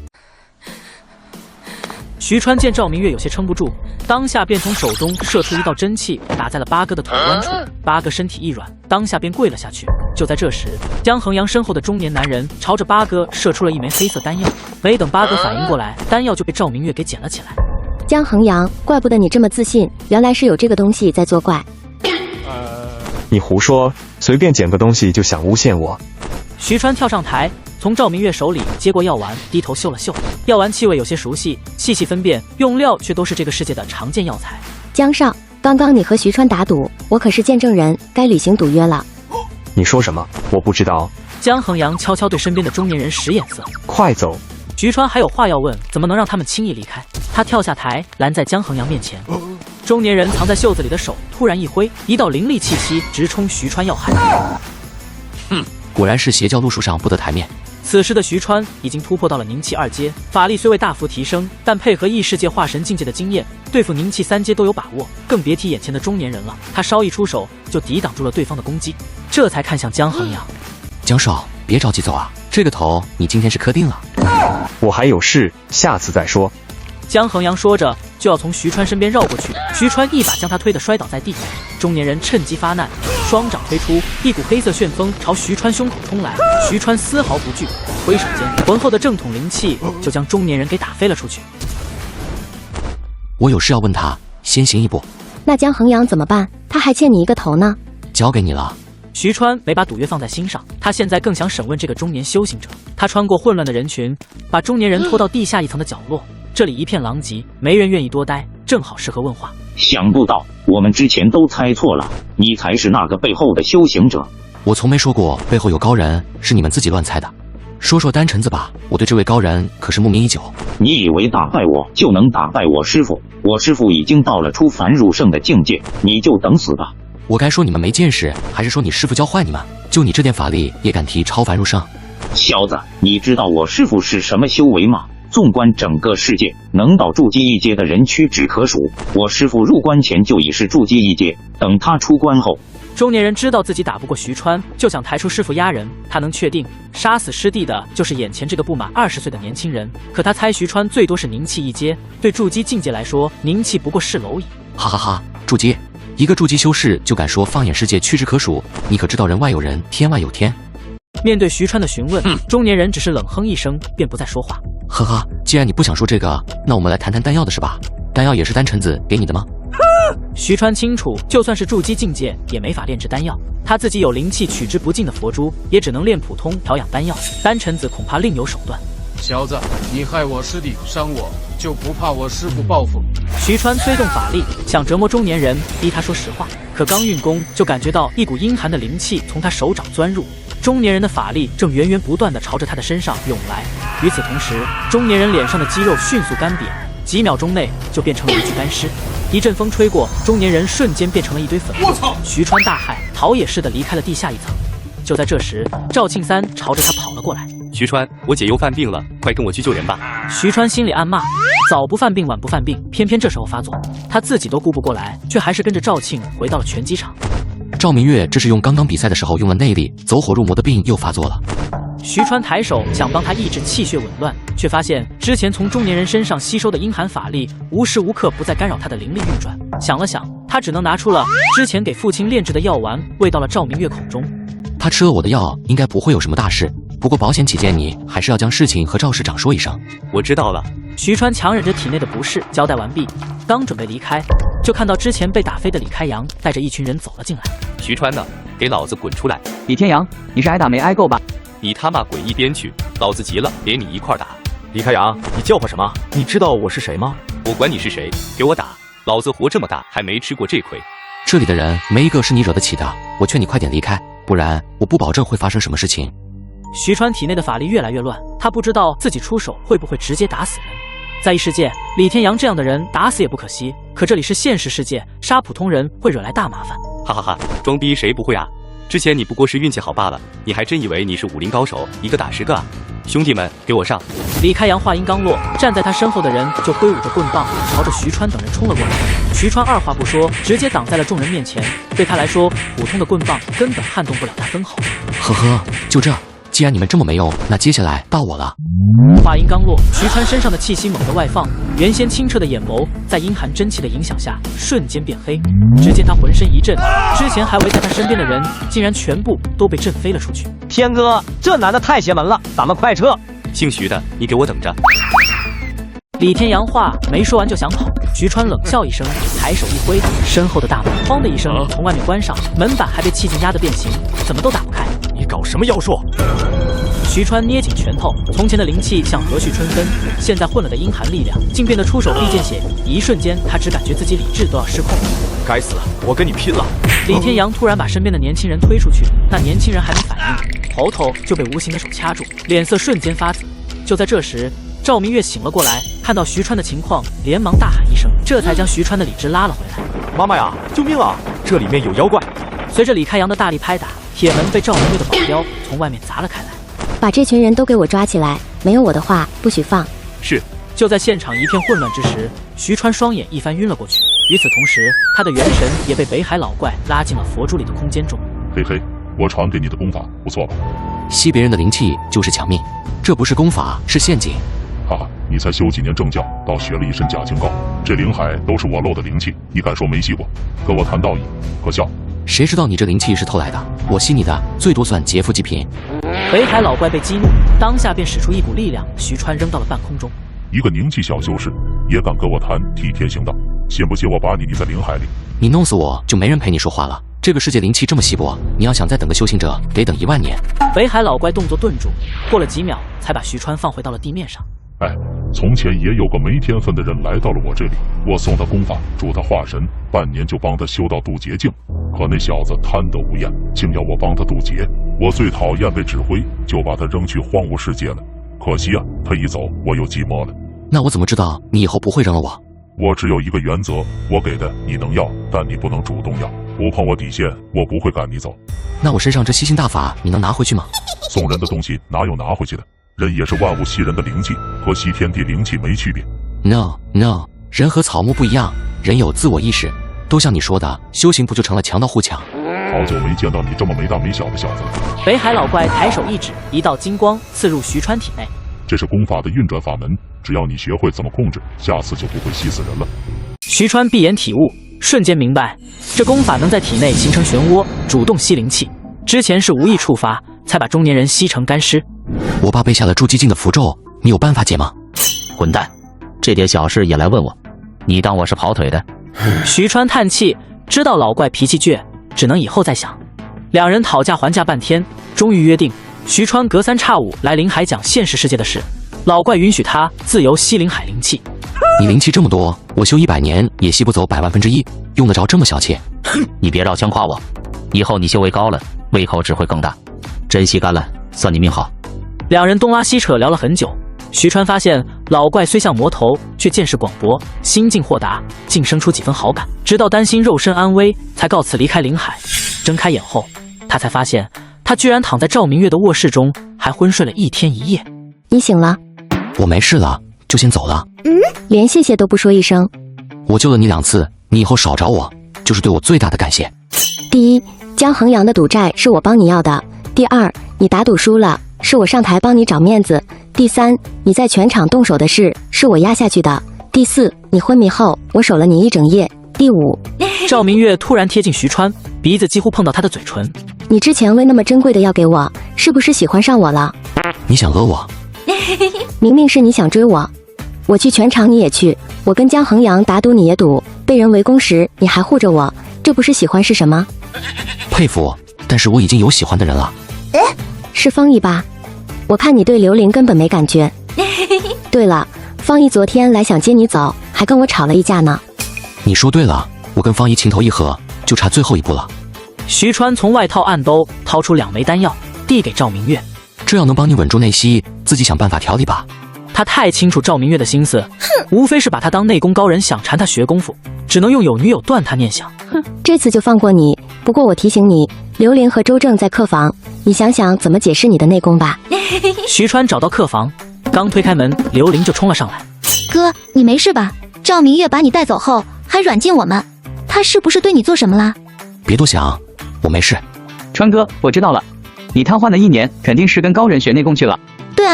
徐川见赵明月有些撑不住，当下便从手中射出一道真气，打在了八哥的头关处。八哥身体一软，当下便跪了下去。就在这时，江衡阳身后的中年男人朝着八哥射出了一枚黑色丹药。没等八哥反应过来，丹药就被赵明月给捡了起来。江衡阳，怪不得你这么自信，原来是有这个东西在作怪。你胡说，随便捡个东西就想诬陷我。徐川跳上台，从赵明月手里接过药丸，低头嗅了嗅，药丸气味有些熟悉，细细分辨，用料却都是这个世界的常见药材。江少，刚刚你和徐川打赌，我可是见证人，该履行赌约了。你说什么？我不知道。江衡阳悄悄对身边的中年人使眼色，快走。徐川还有话要问，怎么能让他们轻易离开？他跳下台，拦在江衡阳面前。中年人藏在袖子里的手突然一挥，一道凌厉气息直冲徐川要害。果然是邪教路数上不得台面。此时的徐川已经突破到了凝气2阶，法力虽未大幅提升，但配合异世界化神境界的经验，对付凝气3阶都有把握，更别提眼前的中年人了。他稍一出手就抵挡住了对方的攻击，这才看向江衡阳。江少，别着急走啊，这个头你今天是磕定了。我还有事，下次再说。江衡阳说着就要从徐川身边绕过去，徐川一把将他推得摔倒在地。中年人趁机发难，双掌推出，一股黑色旋风朝徐川胸口冲来。徐川丝毫不惧，挥手间浑厚的正统灵气就将中年人给打飞了出去。我有事要问他，先行一步。那江衡阳怎么办？他还欠你一个头呢。交给你了。徐川没把赌约放在心上，他现在更想审问这个中年修行者。他穿过混乱的人群，把中年人拖到地下一层的角落。这里一片狼藉，没人愿意多待，正好适合问话。想不到我们之前都猜错了，你才是那个背后的修行者。我从没说过背后有高人，是你们自己乱猜的。说说丹臣子吧，我对这位高人可是慕名已久。你以为打败我就能打败我师父？我师父已经到了出凡入圣的境界，你就等死吧。我该说你们没见识，还是说你师父教坏你们？就你这点法力也敢提超凡入圣？小子，你知道我师父是什么修为吗？纵观整个世界，能到筑基1阶的人屈指可数。我师父入关前就已是筑基1阶，等他出关后。中年人知道自己打不过徐川，就想抬出师父压人。他能确定杀死师弟的就是眼前这个不满20岁的年轻人。可他猜徐川最多是凝气1阶，对筑基境界来说，凝气不过是蝼蚁。哈哈哈，筑基，一个筑基修士就敢说放眼世界屈指可数，你可知道人外有人，天外有天？面对徐川的询问，中年人只是冷哼一声，便不再说话。呵呵，既然你不想说这个，那我们来谈谈丹药的事吧。丹药也是丹臣子给你的吗？徐川清楚，就算是筑基境界，也没法炼制丹药。他自己有灵气取之不尽的佛珠，也只能炼普通调养丹药。丹臣子恐怕另有手段。小子，你害我师弟，伤我，就不怕我师父报复？徐川催动法力，想折磨中年人，逼他说实话。可刚运功，就感觉到一股阴寒的灵气从他手掌钻入。中年人的法力正源源不断地朝着他的身上涌来。与此同时，中年人脸上的肌肉迅速干瘪，几秒钟内就变成了一具干尸。一阵风吹过，中年人瞬间变成了一堆粉末。徐川大骇，逃也似的离开了地下一层。就在这时，赵庆三朝着他跑了过来。徐川，我姐又犯病了，快跟我去救人吧。徐川心里暗骂，早不犯病晚不犯病，偏偏这时候发作，他自己都顾不过来，却还是跟着赵庆回到了拳击场。赵明月这是用刚刚比赛的时候用了内力，走火入魔的病又发作了。徐川抬手想帮他抑制气血紊乱，却发现之前从中年人身上吸收的阴寒法力无时无刻不在干扰他的灵力运转。想了想，他只能拿出了之前给父亲炼制的药丸，喂到了赵明月口中。他吃了我的药，应该不会有什么大事。不过保险起见，你还是要将事情和赵市长说一声。我知道了。徐川强忍着体内的不适，交代完毕，刚准备离开，就看到之前被打飞的李开阳带着一群人走了进来。徐川呢？给老子滚出来！李天阳，你是挨打没挨够吧？你他妈滚一边去！老子急了，连你一块打！李开阳，你叫唤什么？你知道我是谁吗？我管你是谁，给我打！老子活这么大还没吃过这亏。这里的人没一个是你惹得起的，我劝你快点离开，不然我不保证会发生什么事情。徐川体内的法力越来越乱，他不知道自己出手会不会直接打死人。在异世界，李天阳这样的人打死也不可惜，可这里是现实世界，杀普通人会惹来大麻烦。哈哈哈，装逼谁不会啊？之前你不过是运气好罢了，你还真以为你是武林高手，一个打10个啊？兄弟们，给我上！李开阳话音刚落，站在他身后的人就挥舞着棍棒，朝着徐川等人冲了过来。徐川二话不说，直接挡在了众人面前。对他来说，普通的棍棒根本撼动不了他分毫。呵呵，就这。既然你们这么没用，那接下来到我了。话音刚落，徐川身上的气息猛地外放，原先清澈的眼眸在阴寒真气的影响下瞬间变黑。只见他浑身一震，之前还围在他身边的人竟然全部都被震飞了出去。天哥，这男的太邪门了，咱们快撤！姓徐的，你给我等着！李天阳话没说完就想跑，徐川冷笑一声，抬手一挥，身后的大门哐的一声从外面关上，门板还被气劲压得变形，怎么都打不开。你搞什么妖术？徐川捏紧拳头，从前的灵气像和煦春分，现在混了的阴寒力量竟变得出手必见血。一瞬间，他只感觉自己理智都要失控了。该死，我跟你拼了！李天阳突然把身边的年轻人推出去，那年轻人还没反应，喉头就被无形的手掐住，脸色瞬间发紫。就在这时，赵明月醒了过来，看到徐川的情况，连忙大喊一声，这才将徐川的理智拉了回来。妈妈呀，救命啊！这里面有妖怪！随着李开阳的大力拍打，铁门被赵明月的保镖从外面砸了开来。把这群人都给我抓起来，没有我的话不许放。是。就在现场一片混乱之时，徐川双眼一翻晕了过去。与此同时，他的元神也被北海老怪拉进了佛珠里的空间中。嘿嘿，我传给你的功法不错吧？吸别人的灵气就是抢命，这不是功法，是陷阱。哈哈，你才修几年正教，倒学了一身假清高。这灵海都是我漏的灵气，你敢说没吸过？和我谈道义，可笑。谁知道你这灵气是偷来的？我吸你的，最多算劫富济贫。北海老怪被激怒，当下便使出一股力量，徐川扔到了半空中。一个灵气小修士也敢跟我谈替天行道，信不信我把你溺在灵海里？你弄死我就没人陪你说话了。这个世界灵气这么稀薄，你要想再等个修行者，得等10000年。北海老怪动作顿住，过了几秒才把徐川放回到了地面上。哎，从前也有个没天分的人来到了我这里，我送他功法，助他化神，半年就帮他修到渡劫境。可那小子贪得无厌，竟要我帮他渡劫。我最讨厌被指挥，就把他扔去荒芜世界了。可惜啊，他一走，我又寂寞了。那我怎么知道你以后不会扔了我？我只有一个原则，我给的你能要，但你不能主动要，不碰我底线，我不会赶你走。那我身上这吸星大法，你能拿回去吗？送人的东西哪有拿回去的？人也是万物吸人的灵气，和吸天地灵气没区别。No， 人和草木不一样，人有自我意识。都像你说的，修行不就成了强盗护墙？好久没见到你这么没大没小的小子了。北海老怪抬手一指，一道金光刺入徐川体内。这是功法的运转法门，只要你学会怎么控制，下次就不会吸死人了。徐川闭眼体悟，瞬间明白，这功法能在体内形成漩涡，主动吸灵气。之前是无意触发，才把中年人吸成干尸。我爸背下了筑基境的符咒，你有办法解吗？混蛋，这点小事也来问我，你当我是跑腿的？徐川叹气，知道老怪脾气倔，只能以后再想。两人讨价还价半天，终于约定徐川隔3差5来灵海讲现实世界的事，老怪允许他自由吸灵海灵气。你灵气这么多，我修100年也吸不走1/100,000，用得着这么小气？你别绕枪夸我，以后你修为高了，胃口只会更大。真吸干了，算你命好。两人东拉西扯聊了很久，徐川发现老怪虽像魔头，却见识广博，心境豁达，竟生出几分好感。直到担心肉身安危，才告辞离开灵海。睁开眼后，他才发现他居然躺在赵明月的卧室中，还昏睡了1天1夜。你醒了？我没事了，就先走了。连谢谢都不说一声。我救了你2次，你以后少找我，就是对我最大的感谢。第一，江衡阳的赌债是我帮你要的。第二，你打赌输了，是我上台帮你找面子。第三，你在全场动手的事是我压下去的。第四，你昏迷后我守了你1整夜。第五，赵明月突然贴近徐川，鼻子几乎碰到他的嘴唇。你之前喂那么珍贵的药给我，是不是喜欢上我了？你想讹我？明明是你想追我，我去全场你也去，我跟江衡阳打赌你也赌，被人围攻时你还护着我，这不是喜欢是什么？佩服，但是我已经有喜欢的人了。是方毅吧？我看你对刘玲根本没感觉。对了，方毅昨天来想接你走，还跟我吵了一架呢。你说对了，我跟方毅情投意合，就差最后一步了。徐川从外套暗兜掏出2枚丹药，递给赵明月。这样能帮你稳住内息，自己想办法调理吧。他太清楚赵明月的心思，无非是把他当内功高人，想缠他学功夫，只能用有女友断他念想。这次就放过你，不过我提醒你，刘玲和周正在客房，你想想怎么解释你的内功吧。徐川找到客房，刚推开门，刘玲就冲了上来。哥，你没事吧？赵明月把你带走后还软禁我们，他是不是对你做什么啦？别多想，我没事。川哥，我知道了，你瘫痪了1年，肯定是跟高人学内功去了。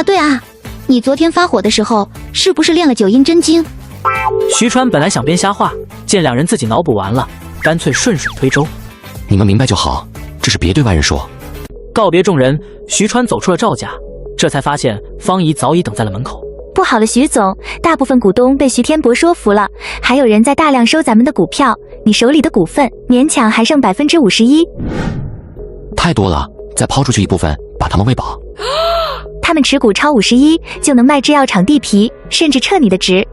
对啊，你昨天发火的时候是不是练了9阴真经？徐川本来想编瞎话，见两人自己脑补完了，干脆顺水推舟。你们明白就好，这是别对外人说。告别众人，徐川走出了赵家，这才发现方怡早已等在了门口。不好了，徐总，大部分股东被徐天博说服了，还有人在大量收咱们的股票，你手里的股份勉强还剩51%。太多了，再抛出去一部分，把他们喂饱。他们持股超51%，就能卖制药厂地皮，甚至撤你的职。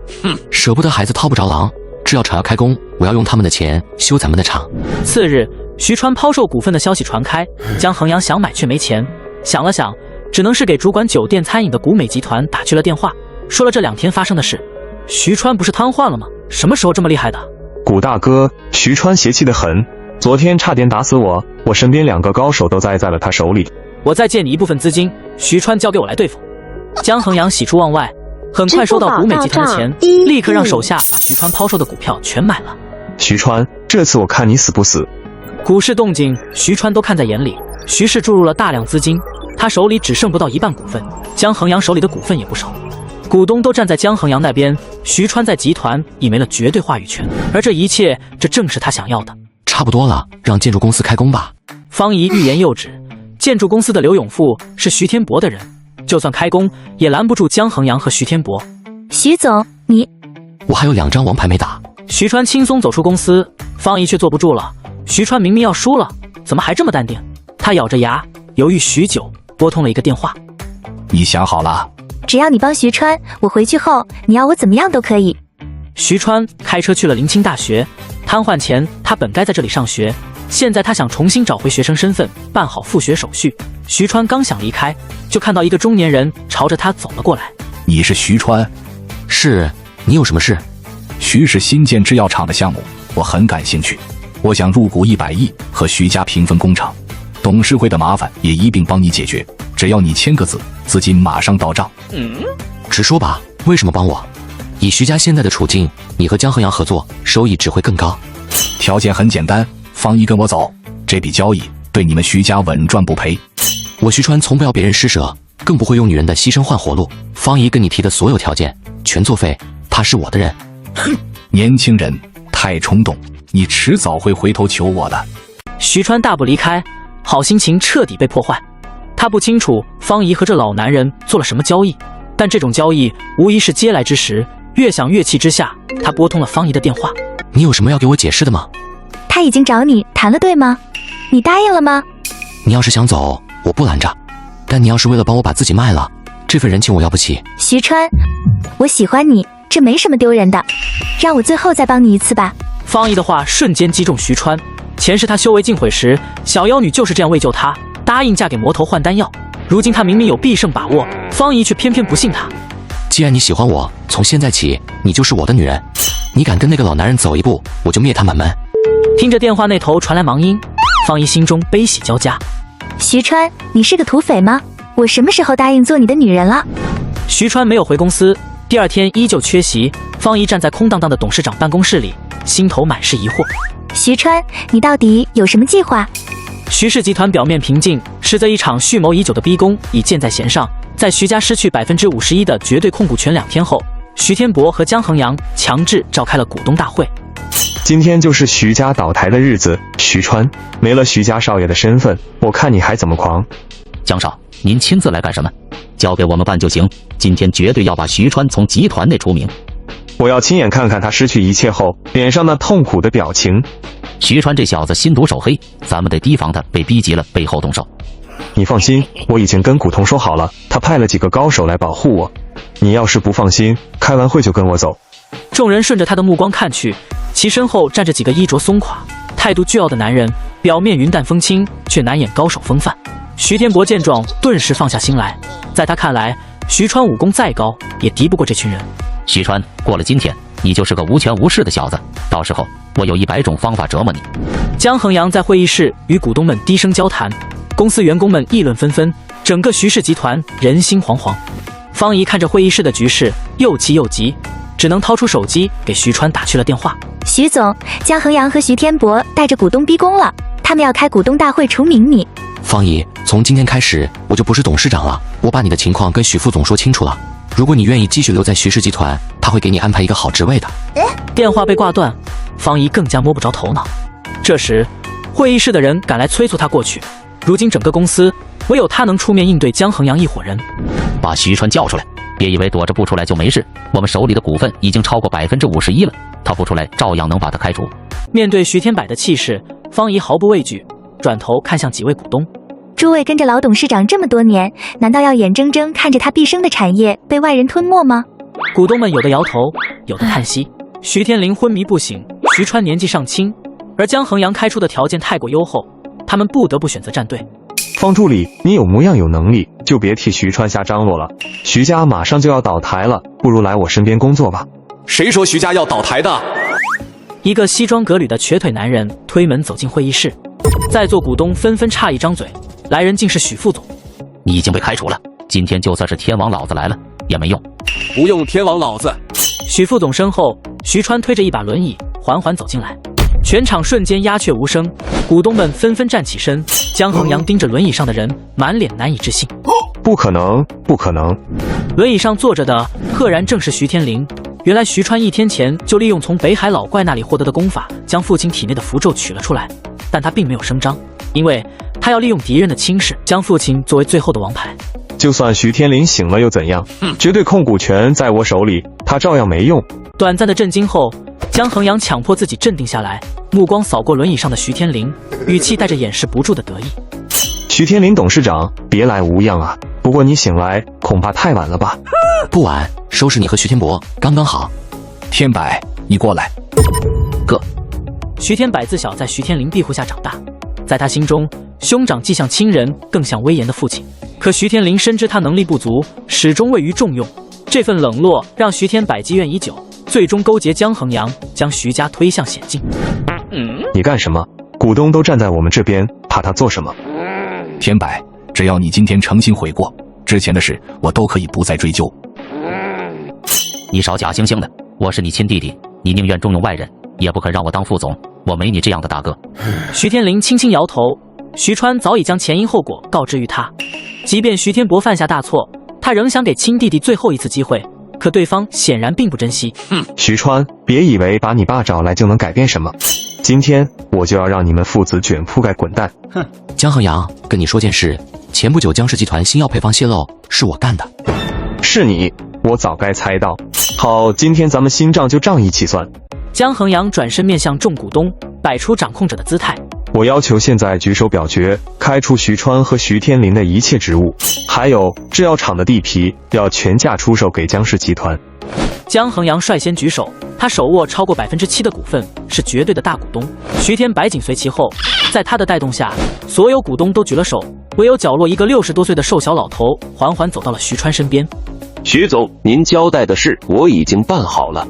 舍不得孩子掏不着狼，制药厂要开工，我要用他们的钱修咱们的厂。次日，徐川抛售股份的消息传开，江衡阳想买却没钱，想了想，只能是给主管酒店餐饮的古美集团打去了电话，说了这2天发生的事。徐川不是瘫痪了吗？什么时候这么厉害的？古大哥，徐川邪气得很，昨天差点打死我，我身边2个高手都栽在了他手里。我再借你一部分资金，徐川交给我来对付。江衡阳喜出望外，很快收到古美集团的钱，立刻让手下把徐川抛售的股票全买了。徐川，这次我看你死不死。股市动静，徐川都看在眼里。徐氏注入了大量资金，他手里只剩不到一半股份，江衡阳手里的股份也不少。股东都站在江衡阳那边，徐川在集团已没了绝对话语权，而这一切，这正是他想要的。差不多了，让建筑公司开工吧。方怡欲言又止，建筑公司的刘永富是徐天博的人，就算开工也拦不住江衡阳和徐天博。徐总，你……我还有2张王牌没打。徐川轻松走出公司，方怡却坐不住了。徐川明明要输了，怎么还这么淡定？他咬着牙，犹豫许久，拨通了一个电话。你想好了？只要你帮徐川，我回去后你要我怎么样都可以。徐川开车去了临清大学，瘫痪前他本该在这里上学，现在他想重新找回学生身份，办好复学手续。徐川刚想离开，就看到一个中年人朝着他走了过来。你是徐川？是，你有什么事？徐氏新建制药厂的项目，我很感兴趣，我想入股100亿，和徐家平分工程，董事会的麻烦也一并帮你解决，只要你签个字，资金马上到账。直说吧，为什么帮我？以徐家现在的处境，你和江衡阳合作，收益只会更高。条件很简单，方怡跟我走，这笔交易对你们徐家稳赚不赔。我徐川从不要别人施舍，更不会用女人的牺牲换活路。方怡跟你提的所有条件全作废，他是我的人。哼，年轻人太冲动，你迟早会回头求我的。徐川大步离开，好心情彻底被破坏。他不清楚方怡和这老男人做了什么交易，但这种交易无疑是嗟来之食。越想越气之下，他拨通了方怡的电话。你有什么要给我解释的吗？他已经找你谈了，对吗？你答应了吗？你要是想走，我不拦着，但你要是为了帮我把自己卖了，这份人情我要不起。徐川，我喜欢你，这没什么丢人的，让我最后再帮你一次吧。方怡的话瞬间击中徐川，前世他修为尽毁时，小妖女就是这样为救他，答应嫁给魔头换丹药。如今他明明有必胜把握，方怡却偏偏不信他。既然你喜欢我，从现在起你就是我的女人，你敢跟那个老男人走一步，我就灭他满门。听着电话那头传来忙音，方怡心中悲喜交加。徐川，你是个土匪吗？我什么时候答应做你的女人了？徐川没有回公司，第二天依旧缺席。方怡站在空荡荡的董事长办公室里，心头满是疑惑。徐川，你到底有什么计划？徐氏集团表面平静，实则一场蓄谋已久的逼宫已箭在弦上。在徐家失去51%的绝对控股权2天后，徐天博和江衡阳强制召开了股东大会。今天就是徐家倒台的日子，徐川没了徐家少爷的身份，我看你还怎么狂。江少，您亲自来干什么？交给我们办就行，今天绝对要把徐川从集团内除名。我要亲眼看看他失去一切后脸上那痛苦的表情。徐川这小子心毒手黑，咱们得提防他被逼急了背后动手。你放心，我已经跟古潼说好了，他派了几个高手来保护我。你要是不放心，开完会就跟我走。众人顺着他的目光看去，其身后站着几个衣着松垮、态度倨傲的男人，表面云淡风轻，却难掩高手风范。徐天博见状，顿时放下心来。在他看来，徐川武功再高，也敌不过这群人。徐川，过了今天，你就是个无权无势的小子，到时候我有100种方法折磨你。江衡阳在会议室与股东们低声交谈，公司员工们议论纷纷，整个徐氏集团人心惶惶。方怡看着会议室的局势，又气又急，只能掏出手机给徐川打去了电话。徐总，江衡阳和徐天博带着股东逼宫了，他们要开股东大会除名你。方怡，从今天开始我就不是董事长了，我把你的情况跟许副总说清楚了。如果你愿意继续留在徐氏集团，他会给你安排一个好职位的。电话被挂断，方怡更加摸不着头脑。这时，会议室的人赶来催促他过去。如今整个公司唯有他能出面应对江衡阳一伙人。把徐川叫出来，别以为躲着不出来就没事，我们手里的股份已经超过51%了，他不出来照样能把他开除。面对徐天柏的气势，方怡毫不畏惧，转头看向几位股东。诸位跟着老董事长这么多年，难道要眼睁睁看着他毕生的产业被外人吞没吗？股东们有的摇头，有的叹息。徐天林昏迷不醒，徐川年纪尚轻，而江衡阳开出的条件太过优厚，他们不得不选择站队。方助理，你有模样有能力，就别替徐川瞎张罗了。徐家马上就要倒台了，不如来我身边工作吧。谁说徐家要倒台的？一个西装革履的瘸腿男人推门走进会议室，在座股东纷纷诧异张嘴，来人竟是许副总。你已经被开除了。今天就算是天王老子来了也没用。不用天王老子。许副总身后，徐川推着一把轮椅缓缓走进来，全场瞬间鸦雀无声，股东们纷纷站起身。江衡阳盯着轮椅上的人，满脸难以置信。不可能，不可能！轮椅上坐着的，赫然正是徐天林。原来徐川1天前就利用从北海老怪那里获得的功法，将父亲体内的符咒取了出来，但他并没有声张，因为他要利用敌人的轻视，将父亲作为最后的王牌。就算徐天林醒了又怎样？绝对控股权在我手里，他照样没用。短暂的震惊后，江衡阳强迫自己镇定下来，目光扫过轮椅上的徐天林，语气带着掩饰不住的得意。徐天林董事长，别来无恙啊！不过你醒来恐怕太晚了吧？不晚，收拾你和徐天博刚刚好。天柏，你过来。哥。徐天柏自小在徐天林庇护下长大，在他心中，兄长既像亲人，更像威严的父亲。可徐天林深知他能力不足，始终未予重用。这份冷落让徐天柏积怨已久，最终勾结江衡阳，将徐家推向险境。你干什么？股东都站在我们这边，怕他做什么？天柏，只要你今天诚心悔过，之前的事我都可以不再追究。你少假惺惺的，我是你亲弟弟，你宁愿重用外人，也不肯让我当副总，我没你这样的大哥。徐天林轻轻摇头，徐川早已将前因后果告知于他。即便徐天博犯下大错，他仍想给亲弟弟最后一次机会，可对方显然并不珍惜。徐川，别以为把你爸找来就能改变什么，今天我就要让你们父子卷铺盖滚蛋！哼，江衡阳，跟你说件事，前不久江氏集团新药配方泄露，是我干的。是你，我早该猜到。好，今天咱们新账就账一起算。江衡阳转身面向众股东，摆出掌控者的姿态。我要求现在举手表决，开除徐川和徐天林的一切职务，还有制药厂的地皮要全价出售给江氏集团。江衡阳率先举手，他手握超过7%的股份，是绝对的大股东。徐天柏紧随其后，在他的带动下，所有股东都举了手，唯有角落一个60多岁的瘦小老头缓缓走到了徐川身边。徐总，您交代的事我已经办好了。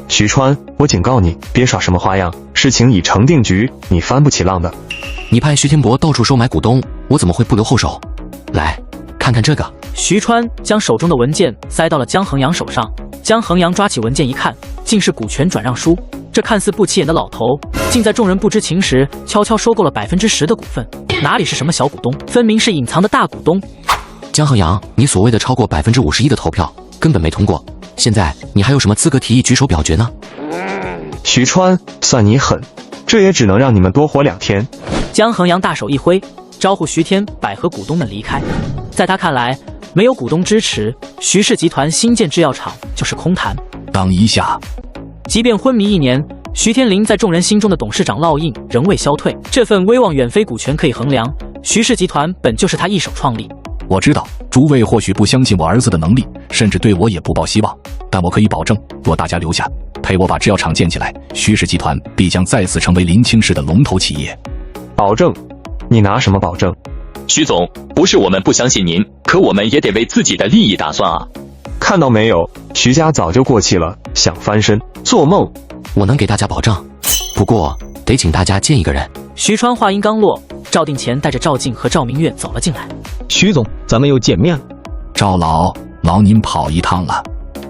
徐川，我警告你，别耍什么花样，事情已成定局，你翻不起浪的。你派徐天博到处收买股东，我怎么会不留后手？来，看看这个。徐川将手中的文件塞到了江衡阳手上，江衡阳抓起文件一看，竟是股权转让书。这看似不起眼的老头，竟在众人不知情时悄悄收购了10%的股份，哪里是什么小股东，分明是隐藏的大股东。江衡阳，你所谓的超过51%的投票根本没通过，现在你还有什么资格提议举手表决呢？徐川，算你狠，这也只能让你们多活2天。江衡阳大手一挥，招呼徐天柏和股东们离开。在他看来，没有股东支持，徐氏集团新建制药厂就是空谈。等一下，即便昏迷1年，徐天林在众人心中的董事长烙印仍未消退，这份威望远非股权可以衡量。徐氏集团本就是他一手创立。我知道诸位或许不相信我儿子的能力，甚至对我也不抱希望，但我可以保证，若大家留下陪我把制药厂建起来，徐氏集团必将再次成为临清市的龙头企业。保证？你拿什么保证？徐总，不是我们不相信您，可我们也得为自己的利益打算啊。看到没有，徐家早就过气了，想翻身，做梦！我能给大家保证，不过得请大家见一个人。徐川话音刚落，赵定乾带着赵静和赵明月走了进来。徐总，咱们又见面了。赵老您跑一趟了。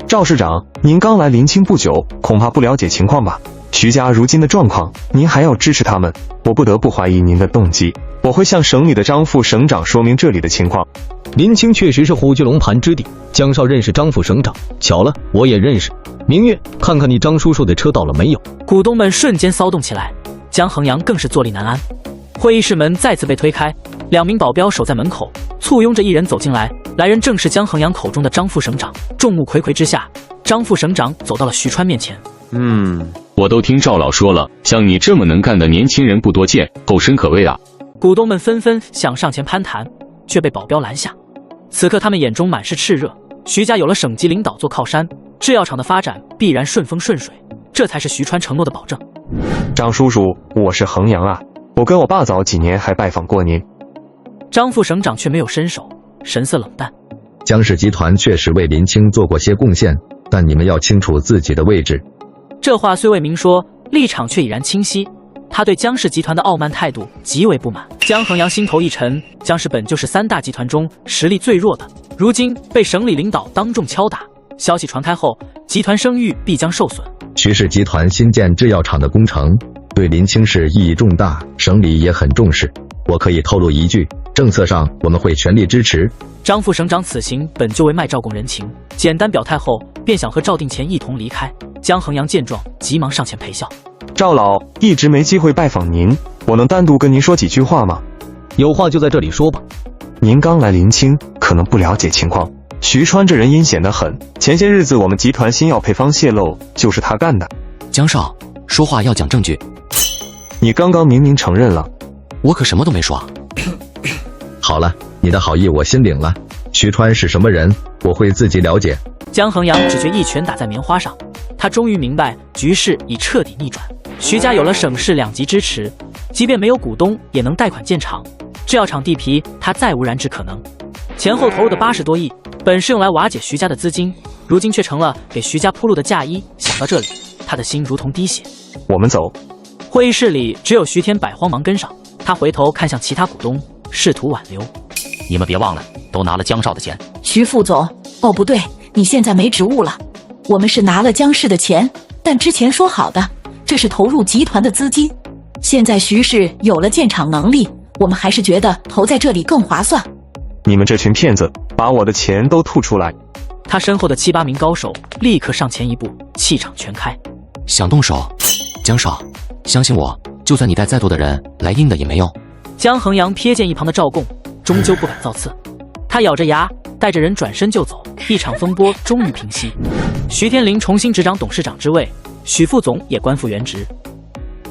赵市长，您刚来临清不久，恐怕不了解情况吧？徐家如今的状况，您还要支持他们，我不得不怀疑您的动机。我会向省里的张副省长说明这里的情况。临清确实是虎踞龙盘之地，江少认识张副省长，巧了，我也认识。明月，看看你张叔叔的车到了没有？股东们瞬间骚动起来，江衡阳更是坐立难安。会议室门再次被推开，2名保镖守在门口，簇拥着一人走进来。来人正是江衡阳口中的张副省长。众目睽睽之下，张副省长走到了徐川面前。我都听赵老说了，像你这么能干的年轻人不多见，后生可畏啊。股东们纷纷想上前攀谈，却被保镖拦下。此刻他们眼中满是炽热。徐家有了省级领导做靠山，制药厂的发展必然顺风顺水，这才是徐川承诺的保证。张叔叔，我是衡阳啊，我跟我爸早几年还拜访过您。张副省长却没有伸手，神色冷淡。江氏集团确实为临清做过些贡献，但你们要清楚自己的位置。这话虽未明说，立场却已然清晰。他对江氏集团的傲慢态度极为不满。江衡阳心头一沉，江氏本就是3大集团中实力最弱的，如今被省里领导当众敲打，消息传开后，集团声誉必将受损。徐氏集团新建制药厂的工程对临清市意义重大，省里也很重视。我可以透露一句，政策上我们会全力支持。张副省长此行本就为卖赵贡人情，简单表态后便想和赵定乾一同离开。江衡阳见状，急忙上前陪笑。赵老一直没机会拜访您，我能单独跟您说几句话吗？有话就在这里说吧。您刚来临清，可能不了解情况。徐川这人阴险得很，前些日子我们集团新药配方泄露，就是他干的。江少，说话要讲证据。你刚刚明明承认了。我可什么都没说。好了，你的好意我心领了。徐川是什么人，我会自己了解。江衡阳只觉一拳打在棉花上，他终于明白局势已彻底逆转。徐家有了省市2级支持，即便没有股东，也能贷款建厂。制药厂地皮，他再无染指可能。前后投入的80多亿，本是用来瓦解徐家的资金，如今却成了给徐家铺路的嫁衣。想到这里，他的心如同滴血。我们走。会议室里只有徐天百慌忙跟上，他回头看向其他股东，试图挽留。你们别忘了，都拿了江少的钱。徐副总，哦不对，你现在没职务了。我们是拿了江氏的钱，但之前说好的，这是投入集团的资金。现在徐氏有了建厂能力，我们还是觉得投在这里更划算。你们这群骗子，把我的钱都吐出来！他身后的7、8名高手立刻上前一步，气场全开。想动手，江少，相信我，就算你带再多的人来硬的也没用。江衡阳瞥见一旁的赵贡，终究不敢造次，他咬着牙带着人转身就走。一场风波终于平息，徐天林重新执掌董事长之位，许副总也官复原职。